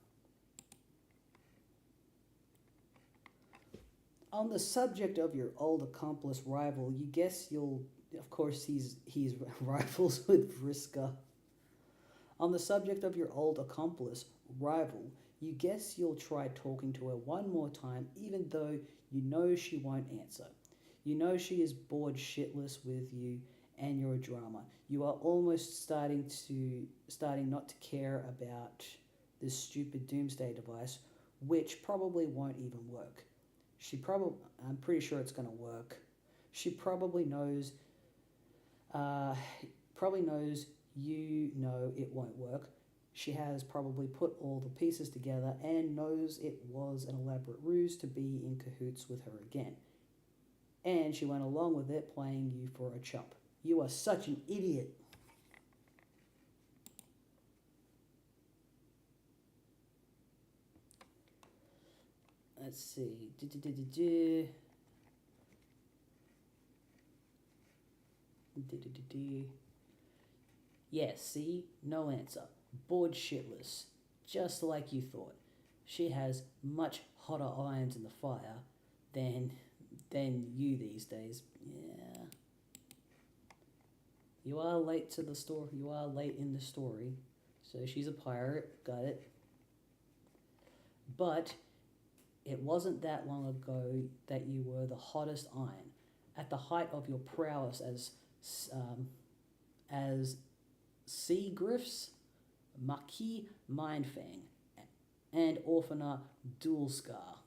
On the subject of your old accomplice rival, you guess you'll, of course he's rivals with Vriska. On the subject of your old accomplice rival, you guess you'll try talking to her one more time, even though you know she won't answer. You know she is bored shitless with you and your drama. You are almost starting not to care about this stupid doomsday device, which probably won't even work. I'm pretty sure it's going to work. She probably knows you know it won't work. She has probably put all the pieces together and knows it was an elaborate ruse to be in cahoots with her again. And she went along with it, playing you for a chump. You are such an idiot. Let's see. Yes, see? No answer. Bored shitless. Just like you thought. She has much hotter irons in the fire than you these days. Yeah. You are late to the story. You are late in the story. So she's a pirate. Got it. But it wasn't that long ago that you were the hottest iron, at the height of your prowess as Sea Griffs, Marquis Mindfang, and Orphaner Dualscar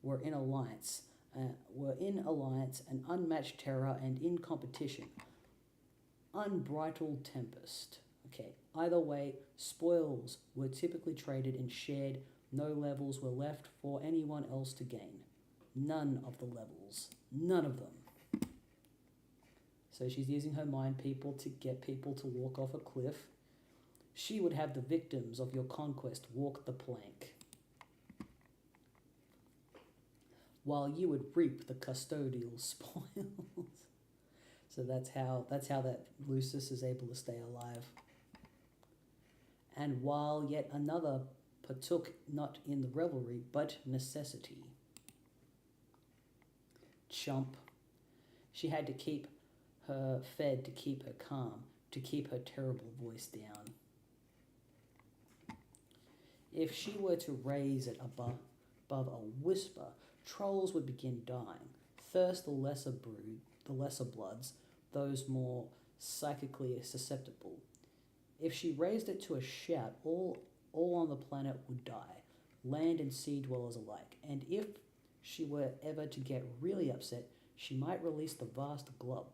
were in alliance, an unmatched terror and in competition. Unbridled tempest. Okay, either way, spoils were typically traded and shared. No levels were left for anyone else to gain. None of the levels. None of them. So she's using her mind people to get people to walk off a cliff. She would have the victims of your conquest walk the plank, while you would reap the custodial spoils. So that's how that Lucis is able to stay alive. And while yet another partook not in the revelry, but necessity. Chump. She had to keep her fed, to keep her calm, to keep her terrible voice down. If she were to raise it above a whisper, trolls would begin dying. Thirst the lesser brood, the lesser bloods, those more psychically susceptible. If she raised it to a shout, all on the planet would die, land and sea dwellers alike. And if she were ever to get really upset, she might release the vast glub,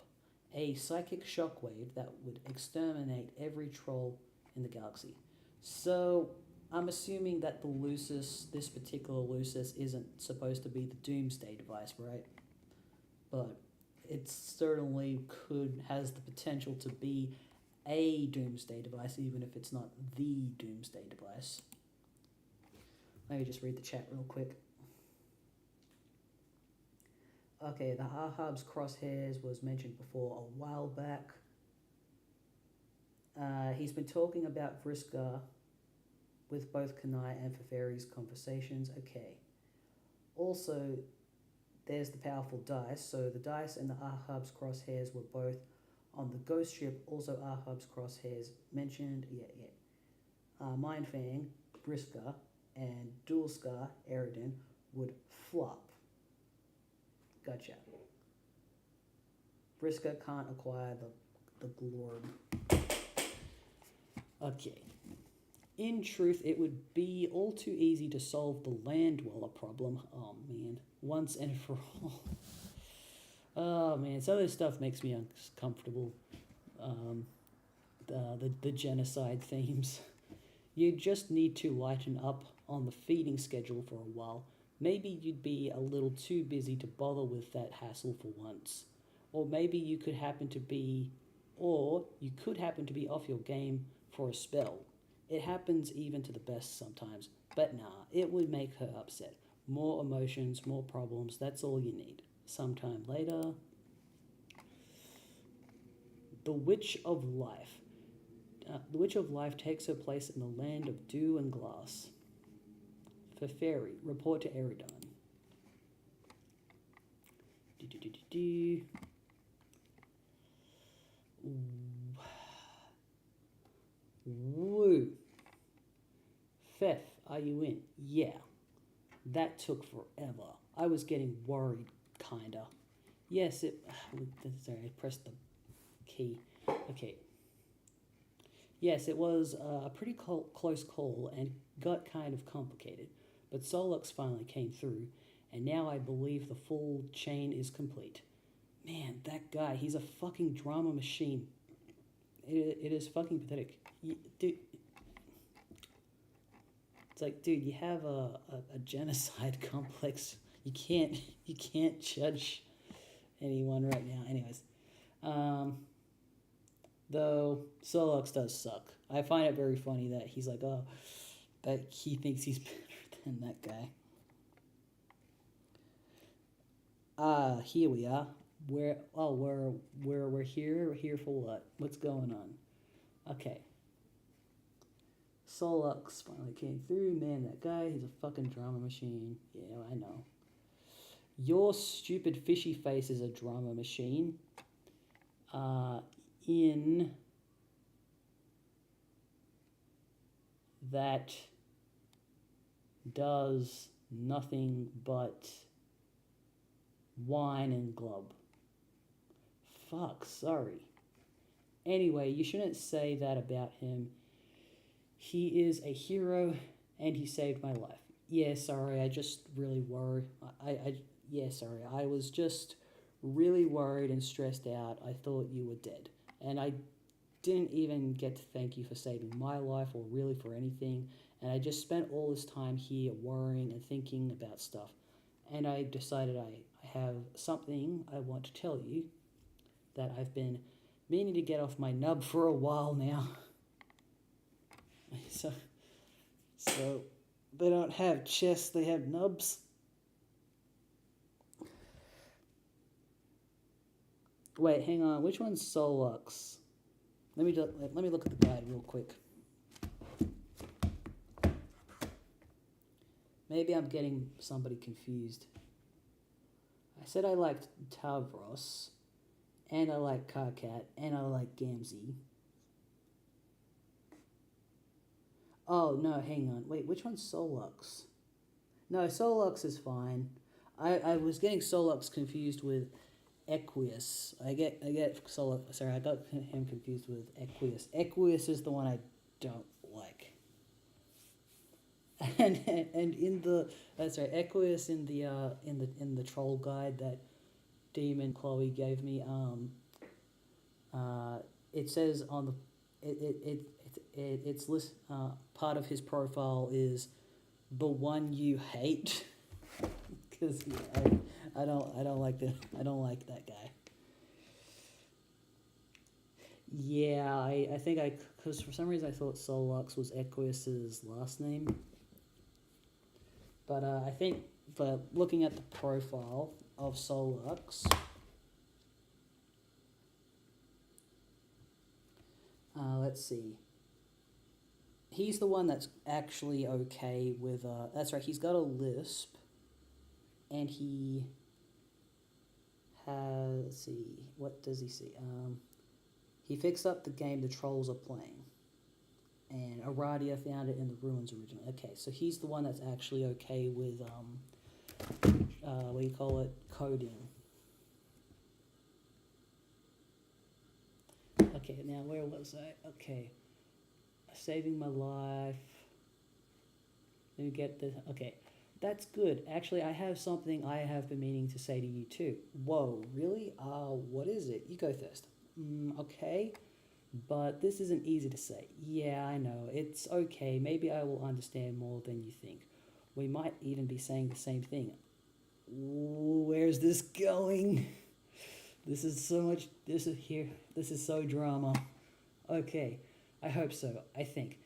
a psychic shockwave that would exterminate every troll in the galaxy. So I'm assuming that the Lucis, this particular Lucis, isn't supposed to be the doomsday device, right? But it certainly has the potential to be a doomsday device, even if it's not the doomsday device. Let me just read the chat real quick. Okay, the Ahab's crosshairs was mentioned before a while back. He's been talking about Vriska with both Kanai and Feferi's conversations. Okay. Also, there's the powerful dice. So the dice and the Ahab's crosshairs were both on the ghost ship. Also, Ahab's crosshairs mentioned. Mindfang, Vriska, and Dualscar, Eridan would flop. Gotcha. Vriska can't acquire the glorb. Okay. In truth, it would be all too easy to solve the land dweller problem. Oh man, once and for all. Oh man, some of this stuff makes me uncomfortable. The genocide themes. You just need to lighten up on the feeding schedule for a while. Maybe you'd be a little too busy to bother with that hassle for once. Or maybe you could happen to be off your game for a spell. It happens even to the best sometimes, but nah, it would make her upset. More emotions, more problems, that's all you need. Sometime later. The Witch of Life. The Witch of Life takes her place in the land of dew and glass. Feferi, report to Eridan. Woo. Fef, are you in? Yeah. That took forever. I was getting worried, kinda. Yes, sorry, I pressed the key. Okay. Yes, it was a pretty close call and got kind of complicated, but Solux finally came through, and now I believe the full chain is complete. Man, that guy, he's a fucking drama machine. It is fucking pathetic. Dude, it's like, dude, you have a genocide complex. You can't judge anyone right now. Anyways, though Solux does suck. I find it very funny that he's like, oh, that he thinks he's better than that guy. Here we are. We're here. We're here for what? What's going on? Okay. Solux finally came through. Man, that guy, he's a fucking drama machine. Yeah, I know. Your stupid fishy face is a drama machine. In that does nothing but whine and glub. Fuck, sorry. Anyway, you shouldn't say that about him. He is a hero and he saved my life. Yeah, sorry, I just really worried. Yeah, sorry, I was just really worried and stressed out. I thought you were dead. And I didn't even get to thank you for saving my life or really for anything. And I just spent all this time here worrying and thinking about stuff. And I decided I have something I want to tell you that I've been meaning to get off my nub for a while now. So they don't have chests, they have nubs. Wait, hang on. Which one's Solux? Let me look at the guide real quick. Maybe I'm getting somebody confused. I said I liked Tavros, and I like Karkat, and I like Gamzee. Oh, no, hang on. Wait, which one's Solux? No, Solux is fine. I was getting Solux confused with Equius. I get Solux. Sorry, I got him confused with Equius. Equius is the one I don't like. And in the that's right, Equius in the troll guide that Demon Chloe gave me. It says on the it's list part of his profile is the one you hate, because I don't like that guy. Yeah, I think because for some reason I thought Solux was Equius's last name, but I think for looking at the profile of Solux. Let's see. He's the one that's actually okay with, that's right, he's got a lisp, and he has, let's see, what does he see? He fixed up the game the trolls are playing, and Aradia found it in the ruins originally. Okay, so he's the one that's actually okay with, what do you call it, coding. Okay, now where was I? Okay. Saving my life. Let me get this. Okay, that's good. Actually, I have something I have been meaning to say to you too. Whoa, really? What is it? You go first. Okay, but this isn't easy to say. Yeah, I know. It's okay. Maybe I will understand more than you think. We might even be saying the same thing. Where's this going? This is so much. This is so drama. Okay. I hope so, I think.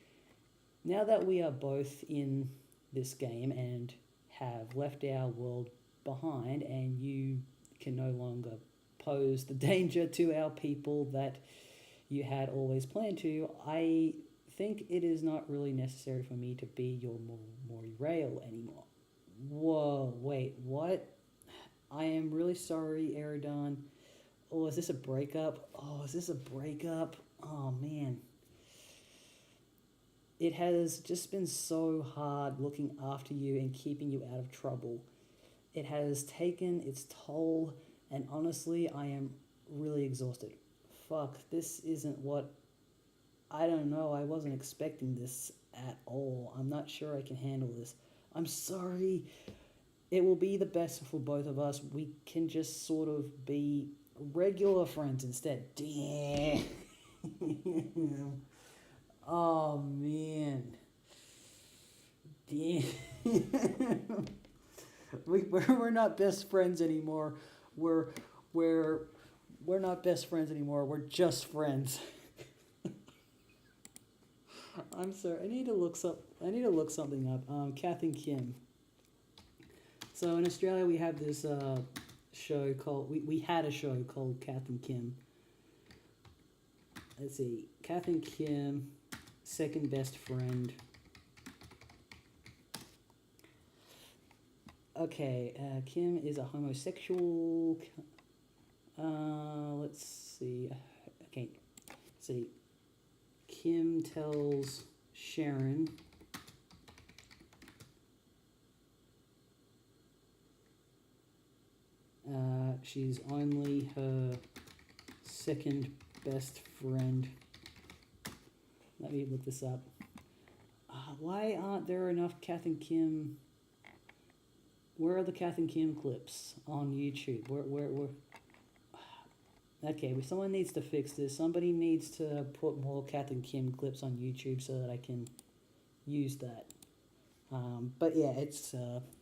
Now that we are both in this game and have left our world behind, and you can no longer pose the danger to our people that you had always planned to, I think it is not really necessary for me to be your Moirail anymore. Whoa, wait, what? I am really sorry, Eridon. Oh, is this a breakup? Oh, man. It has just been so hard looking after you and keeping you out of trouble. It has taken its toll, and honestly, I am really exhausted. Fuck, this isn't what... I don't know, I wasn't expecting this at all. I'm not sure I can handle this. I'm sorry. It will be the best for both of us. We can just sort of be regular friends instead. Damn. Oh, man. Damn. We're not best friends anymore. We're not best friends anymore. We're just friends. I'm sorry. I need to look something up. Kath and Kim. So in Australia we have this show called we had a show called Kath and Kim. Let's see. Kath and Kim, second best friend. Okay, Kim is a homosexual. Let's see. Okay, let's see. Kim tells Sharon she's only her second best friend. Let me look this up. Why aren't there enough Kath and Kim? Where are the Kath and Kim clips on YouTube? Where? Okay, well, someone needs to fix this. Somebody needs to put more Kath and Kim clips on YouTube so that I can use that. But yeah, it's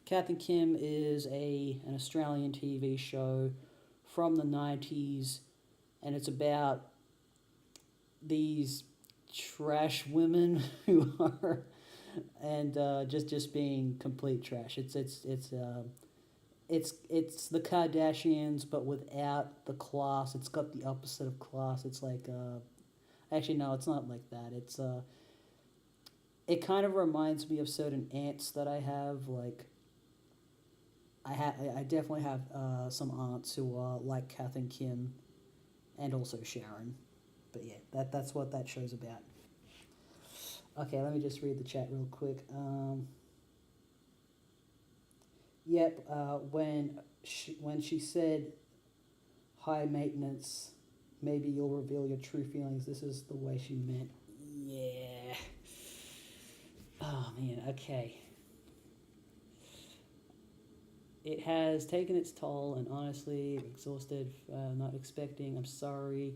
Kath and Kim is an Australian TV show from the 90s, and it's about these trash women who are just being complete trash. It's the Kardashians, but without the class. It's got the opposite of class. It's like actually no, it's not like that. It's it kind of reminds me of certain aunts that I have. Like I definitely have some aunts who are like Kath and Kim, and also Sharon. But yeah, that's what that show's about. Okay, let me just read the chat real quick. Yep, when she said high maintenance, maybe you'll reveal your true feelings. This is the way she meant. Yeah. Oh man, okay. It has taken its toll, and honestly, exhausted, not expecting. I'm sorry.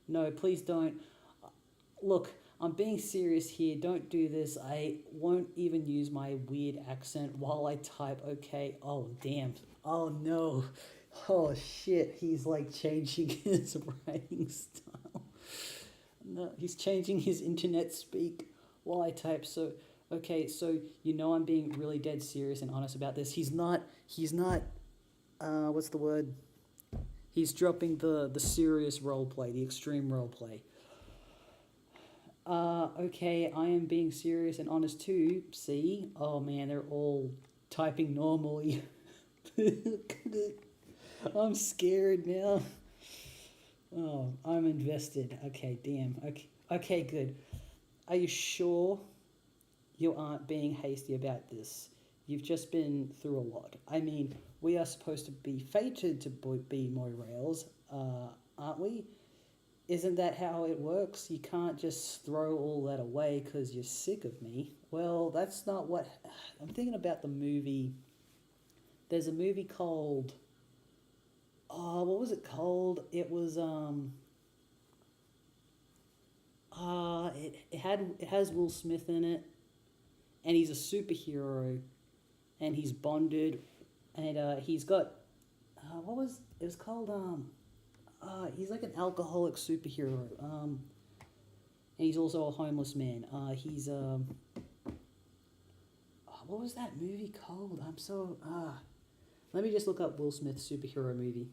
No, please don't. Look, I'm being serious here. Don't do this. I won't even use my weird accent while I type. Okay. Oh, damn. Oh, no. Oh, shit. He's like changing his writing style. No, he's changing his internet speak while I type. So, okay. So, I'm being really dead serious and honest about this. He's not, what's the word? He's dropping the serious roleplay, the extreme roleplay. Okay, I am being serious and honest too. See? Oh man, they're all typing normally. I'm scared now. Oh, I'm invested. Okay, damn. Okay, good. Are you sure you aren't being hasty about this? You've just been through a lot. I mean, we are supposed to be fated to be Moirails, aren't we? Isn't that how it works? You can't just throw all that away because you're sick of me. Well, that's not what... I'm thinking about the movie. There's a movie called... Oh, what was it called? It was... It has Will Smith in it. And he's a superhero. And he's bonded. And he's got... what was... It was called... he's like an alcoholic superhero. And he's also a homeless man. He's what was that movie called? Let me just look up Will Smith superhero movie.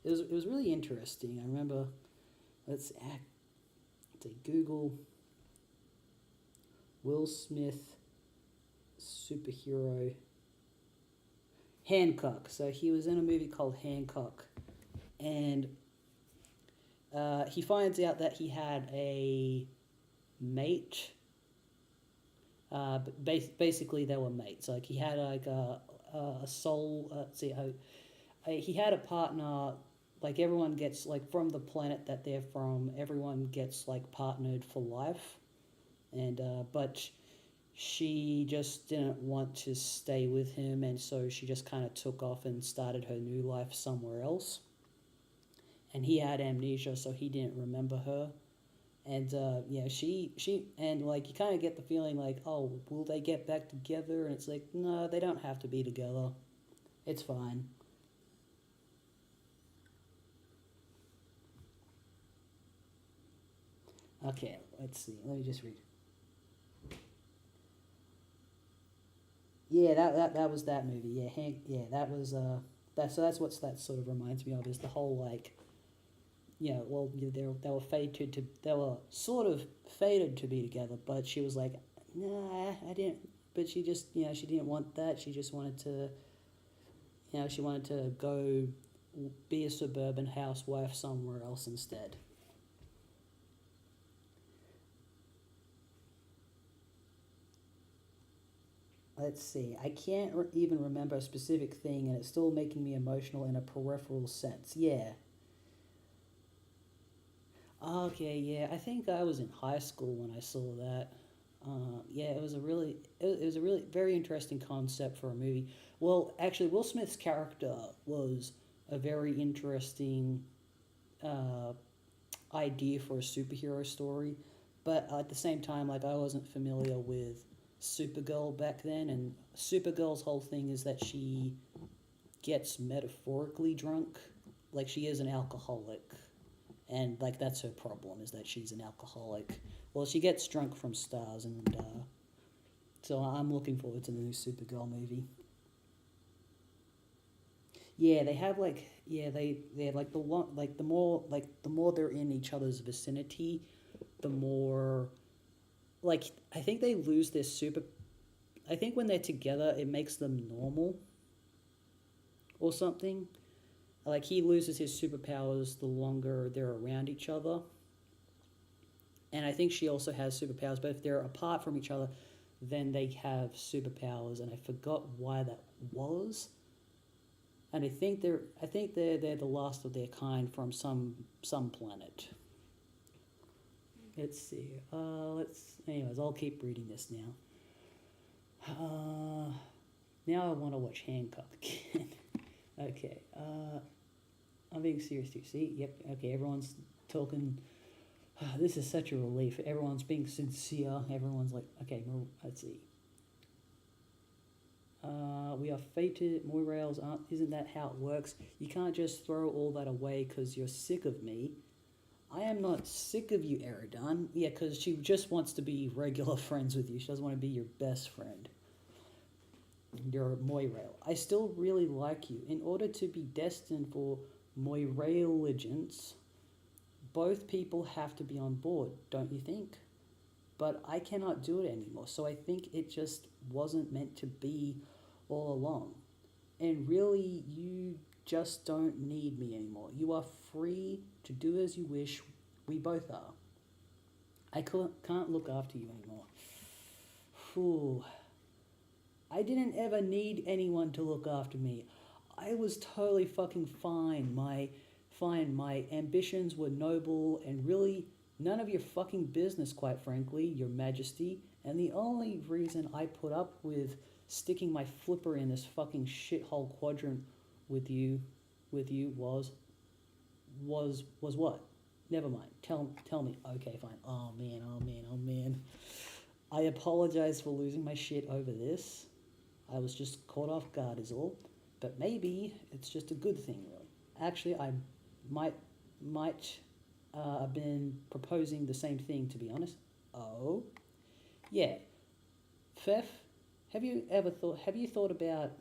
It was really interesting. I remember. Let's say Google Will Smith superhero Hancock. So he was in a movie called Hancock, and he finds out that he had a mate. But basically they were mates. Like he had like a soul. He had a partner. Like everyone gets like from the planet that they're from. Everyone gets like partnered for life, and but she just didn't want to stay with him, and so she just kind of took off and started her new life somewhere else. And he had amnesia, so he didn't remember her. And she and like you kind of get the feeling like, oh, will they get back together? And it's like, no, they don't have to be together. It's fine. Okay, let's see. Let me just read. Yeah, that was that movie. Yeah, Hank. Yeah, that was that. So that's what that sort of reminds me of, is the whole like. Yeah, well, they were sort of fated to be together, but she was like, nah, I didn't. But she just, she didn't want that. She just wanted to, she wanted to go be a suburban housewife somewhere else instead. let's see. I can't even remember a specific thing, and it's still making me emotional in a peripheral sense. Yeah. Okay, yeah. I think I was in high school when I saw that. Yeah, it was a really very interesting concept for a movie. Well, actually, Will Smith's character was a very interesting uh, idea for a superhero story, but at the same time, like I wasn't familiar with Supergirl back then, and Supergirl's whole thing is that she gets metaphorically drunk, like she is an alcoholic, and like that's her problem is that she's an alcoholic. Well, she gets drunk from stars, and so I'm looking forward to the new Supergirl movie. Yeah, they have like they have like the one like the more they're in each other's vicinity, the more like I think they lose their super. I think when they're together, it makes them normal or something. Like he loses his superpowers the longer they're around each other, and I think she also has superpowers. But if they're apart from each other, then they have superpowers, and I forgot why that was. And I think they're the last of their kind from some planet. Let's see. Anyways, I'll keep reading this now. Now I want to watch Hancock again. Okay. I'm being serious too. See? Yep. Okay. Everyone's talking. This is such a relief. Everyone's being sincere. Everyone's like, okay, let's see. We are fated. Moirails aren't. Isn't that how it works? You can't just throw all that away because you're sick of me. I am not sick of you, Eridan. Yeah, because she just wants to be regular friends with you. She doesn't want to be your best friend. You're Moirail. I still really like you. In order to be destined for Moirailigence, both people have to be on board, don't you think? But I cannot do it anymore, so I think it just wasn't meant to be all along. And really, you just don't need me anymore. You are free to do as you wish. We both are. I can't look after you anymore. Phew. I didn't ever need anyone to look after me. I was totally fucking fine. My ambitions were noble and really none of your fucking business, quite frankly, Your Majesty. And the only reason I put up with sticking my flipper in this fucking shithole quadrant with you was what? Never mind. Tell me. Okay, fine. Oh man. I apologize for losing my shit over this. I was just caught off guard is all. But maybe it's just a good thing, really. Actually, I might have been proposing the same thing, to be honest. Oh, yeah. Fef, have you thought about,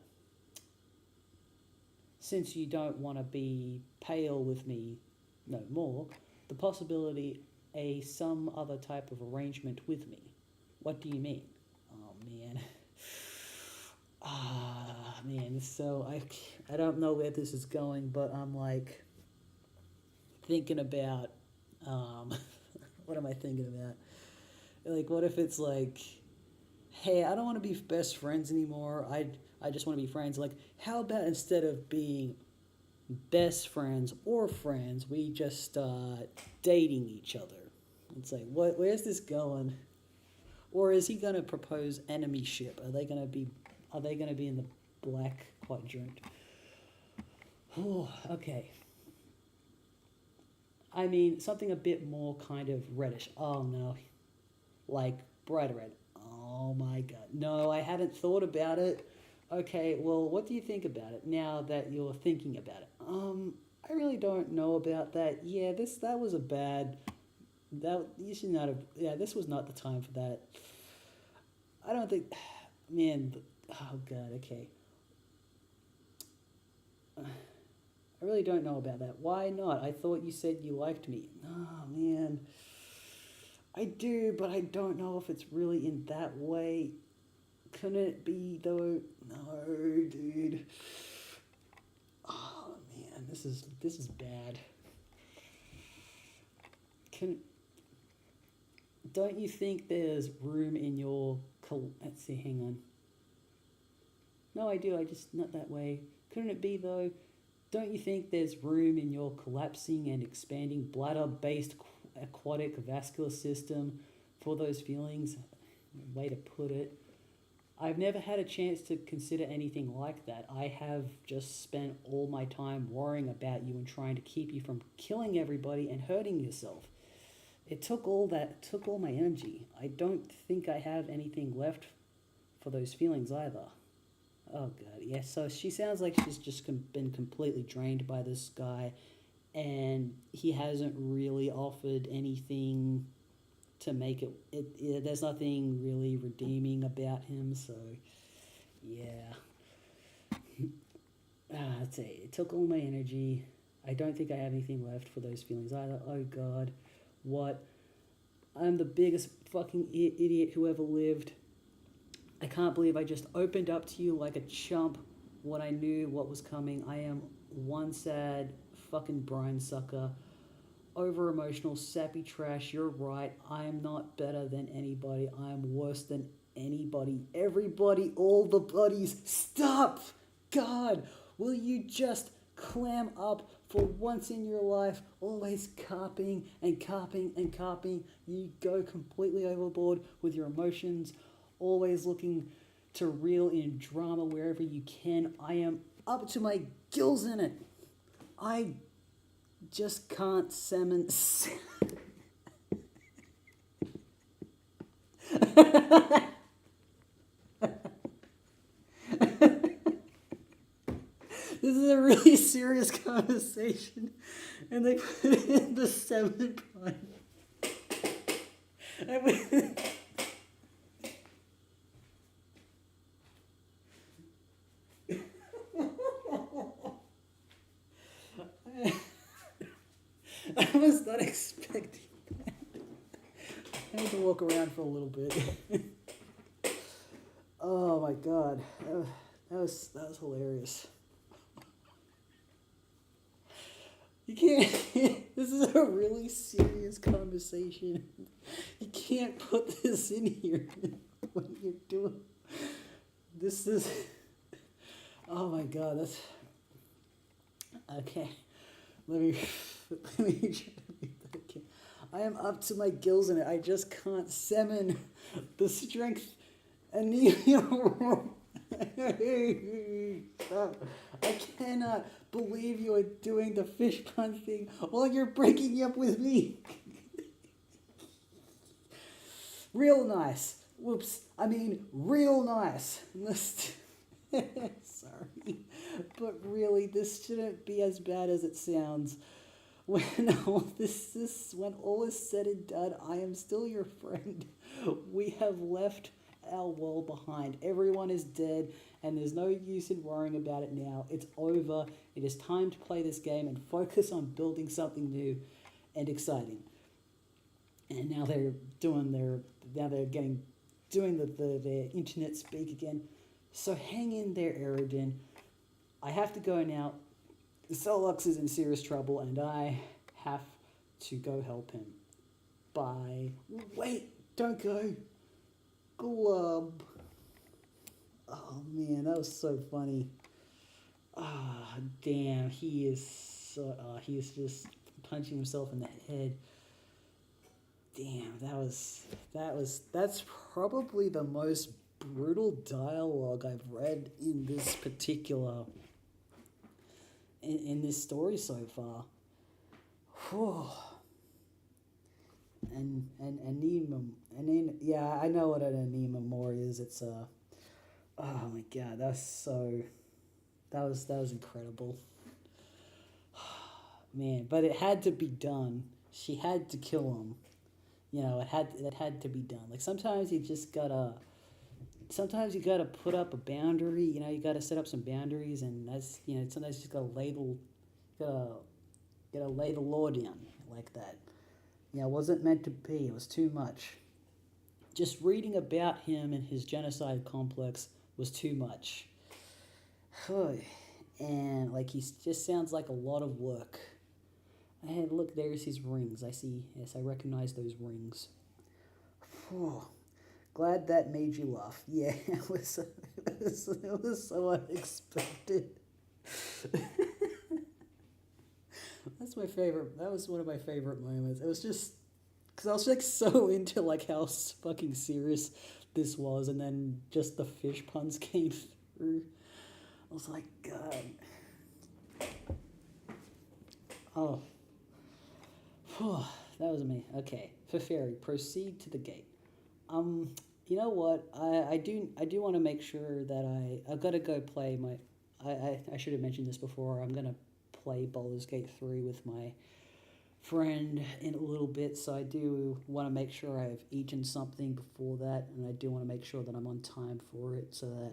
since you don't want to be pale with me no more, the possibility some other type of arrangement with me? What do you mean? Oh, man. Man, so I don't know where this is going, but I'm like thinking about, what am I thinking about? Like, what if it's like, hey, I don't want to be best friends anymore. I just want to be friends. Like, how about instead of being best friends or friends, we just start dating each other? It's like, where's this going? Or is he gonna propose enemyship? Are they gonna be in the black quadrant? Oh, okay. I mean, something a bit more kind of reddish. Oh no, like bright red. Oh my god. No, I hadn't thought about it. Okay, well, what do you think about it now that you're thinking about it? I really don't know about that. Yeah, that was a bad. That you should not have. Yeah, this was not the time for that. I don't think. Man, oh god. Okay. I really don't know about that. Why not? I thought you said you liked me. Oh man. I do, but I don't know if it's really in that way. Couldn't it be though? No, dude. Oh man, this is bad. Don't you think there's room in your let's see, hang on. No, I do. I just not that way. Couldn't it be though? Don't you think there's room in your collapsing and expanding bladder-based aquatic vascular system for those feelings? Way to put it. I've never had a chance to consider anything like that. I have just spent all my time worrying about you and trying to keep you from killing everybody and hurting yourself. It took all my energy. I don't think I have anything left for those feelings either. Oh god, yeah. So she sounds like she's just been completely drained by this guy, and he hasn't really offered anything to make it. There's nothing really redeeming about him. So, yeah. I'd say it took all my energy. I don't think I have anything left for those feelings either. Oh god, what? I'm the biggest fucking idiot who ever lived. I can't believe I just opened up to you like a chump when I knew what was coming. I am one sad fucking brine sucker. Over emotional, sappy trash. You're right. I am not better than anybody. I am worse than anybody. Everybody, all the buddies. Stop! God, will you just clam up for once in your life? Always carping and carping and carping. You go completely overboard with your emotions. Always looking to reel in drama wherever you can. I am up to my gills in it. I just can't salmon. This is a really serious conversation, and they put it in the 7 prime. I was not expecting that. I had to walk around for a little bit. Oh my god, that was hilarious. You can't. This is a really serious conversation. You can't put this in here when you're doing. This is. Oh my god, that's. Okay, let me try to read that again. I am up to my gills in it. I just can't summon the strength and I cannot believe you are doing the fish punch thing while you're breaking up with me. Real nice. Whoops. I mean, real nice. Sorry. But really, this shouldn't be as bad as it sounds. When all is said and done, I am still your friend. We have left our world behind. Everyone is dead, and there's no use in worrying about it now. It's over. It is time to play this game and focus on building something new and exciting. And now they're doing their internet speak again. So hang in there, Eridan. I have to go now. Solux is in serious trouble, and I have to go help him. Bye. Wait, don't go. Glub. Oh man, that was so funny. Ah, damn, he is just punching himself in the head. Damn, that's probably the most brutal dialogue I've read in this particular in this story so far. Whew. And yeah, I know what an anema more is. It's oh my god, that was incredible. Man, but it had to be done. She had to kill him. You know, it had to be done. Like sometimes you gotta put up a boundary. You know, you gotta set up some boundaries, and that's, you know, sometimes you just gotta lay the law down like that. You know, it wasn't meant to be. It was too much. Just reading about him and his genocide complex was too much. And like he just sounds like a lot of work. And look, there's his rings. I recognize those rings. Glad that made you laugh. Yeah, it was so unexpected. That's my favorite. That was one of my favorite moments. It was just because I was like so into like how fucking serious this was, and then just the fish puns came through. I was like, God. Oh, that was me. Okay, for fairy, proceed to the gate. You know what? I do want to make sure that I've got to go play my. I should have mentioned this before. I'm gonna play Baldur's Gate 3 with my friend in a little bit, so I do want to make sure I've eaten something before that, and I do want to make sure that I'm on time for it, so that.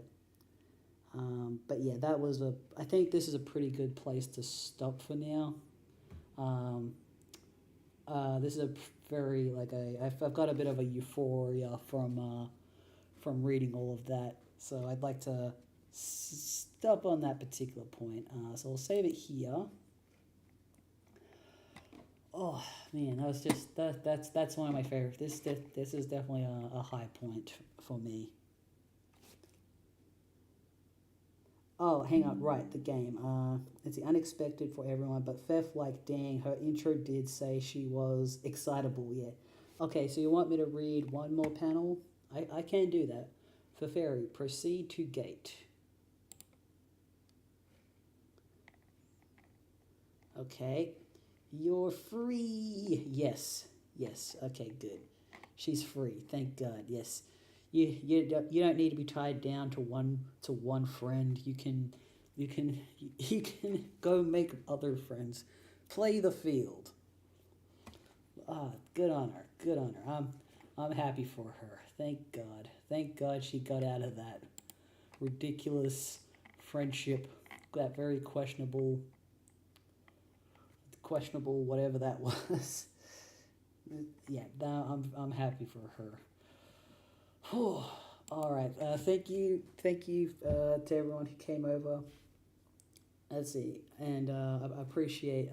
But yeah, that was a. I think this is a pretty good place to stop for now. Um, this is a very like I've got a bit of a euphoria from reading all of that, so I'd like to stop on that particular point. So I'll save it here. Oh man, that was just that's one of my favorites. This is definitely a high point for me. Oh, hang on, right, the game. It's the unexpected for everyone, but Fef, like, dang, her intro did say she was excitable, yeah. Okay, so you want me to read one more panel? I can do that. For Fairy, proceed to gate. Okay. You're free. Yes. Okay, good. She's free. Thank God. Yes. You don't need to be tied down to one friend. You can you can go make other friends. Play the field. Ah, good on her. Good on her. I'm happy for her. Thank God. Thank God she got out of that ridiculous friendship, that very questionable whatever that was. Yeah, now I'm happy for her. Whew. All right. Thank you to everyone who came over. Let's see, and I appreciate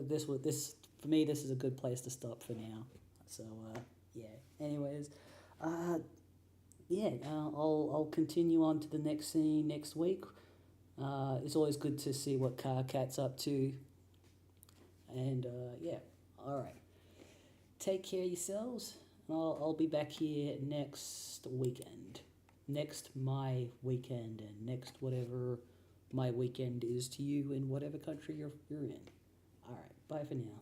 this for me. This is a good place to stop for now. So yeah. Anyways, uh, yeah. I'll continue on to the next scene next week. It's always good to see what Cat's up to, and yeah. All right. Take care of yourselves. I'll be back here next weekend. Next my weekend and next whatever my weekend is to you in whatever country you're in. All right. Bye for now.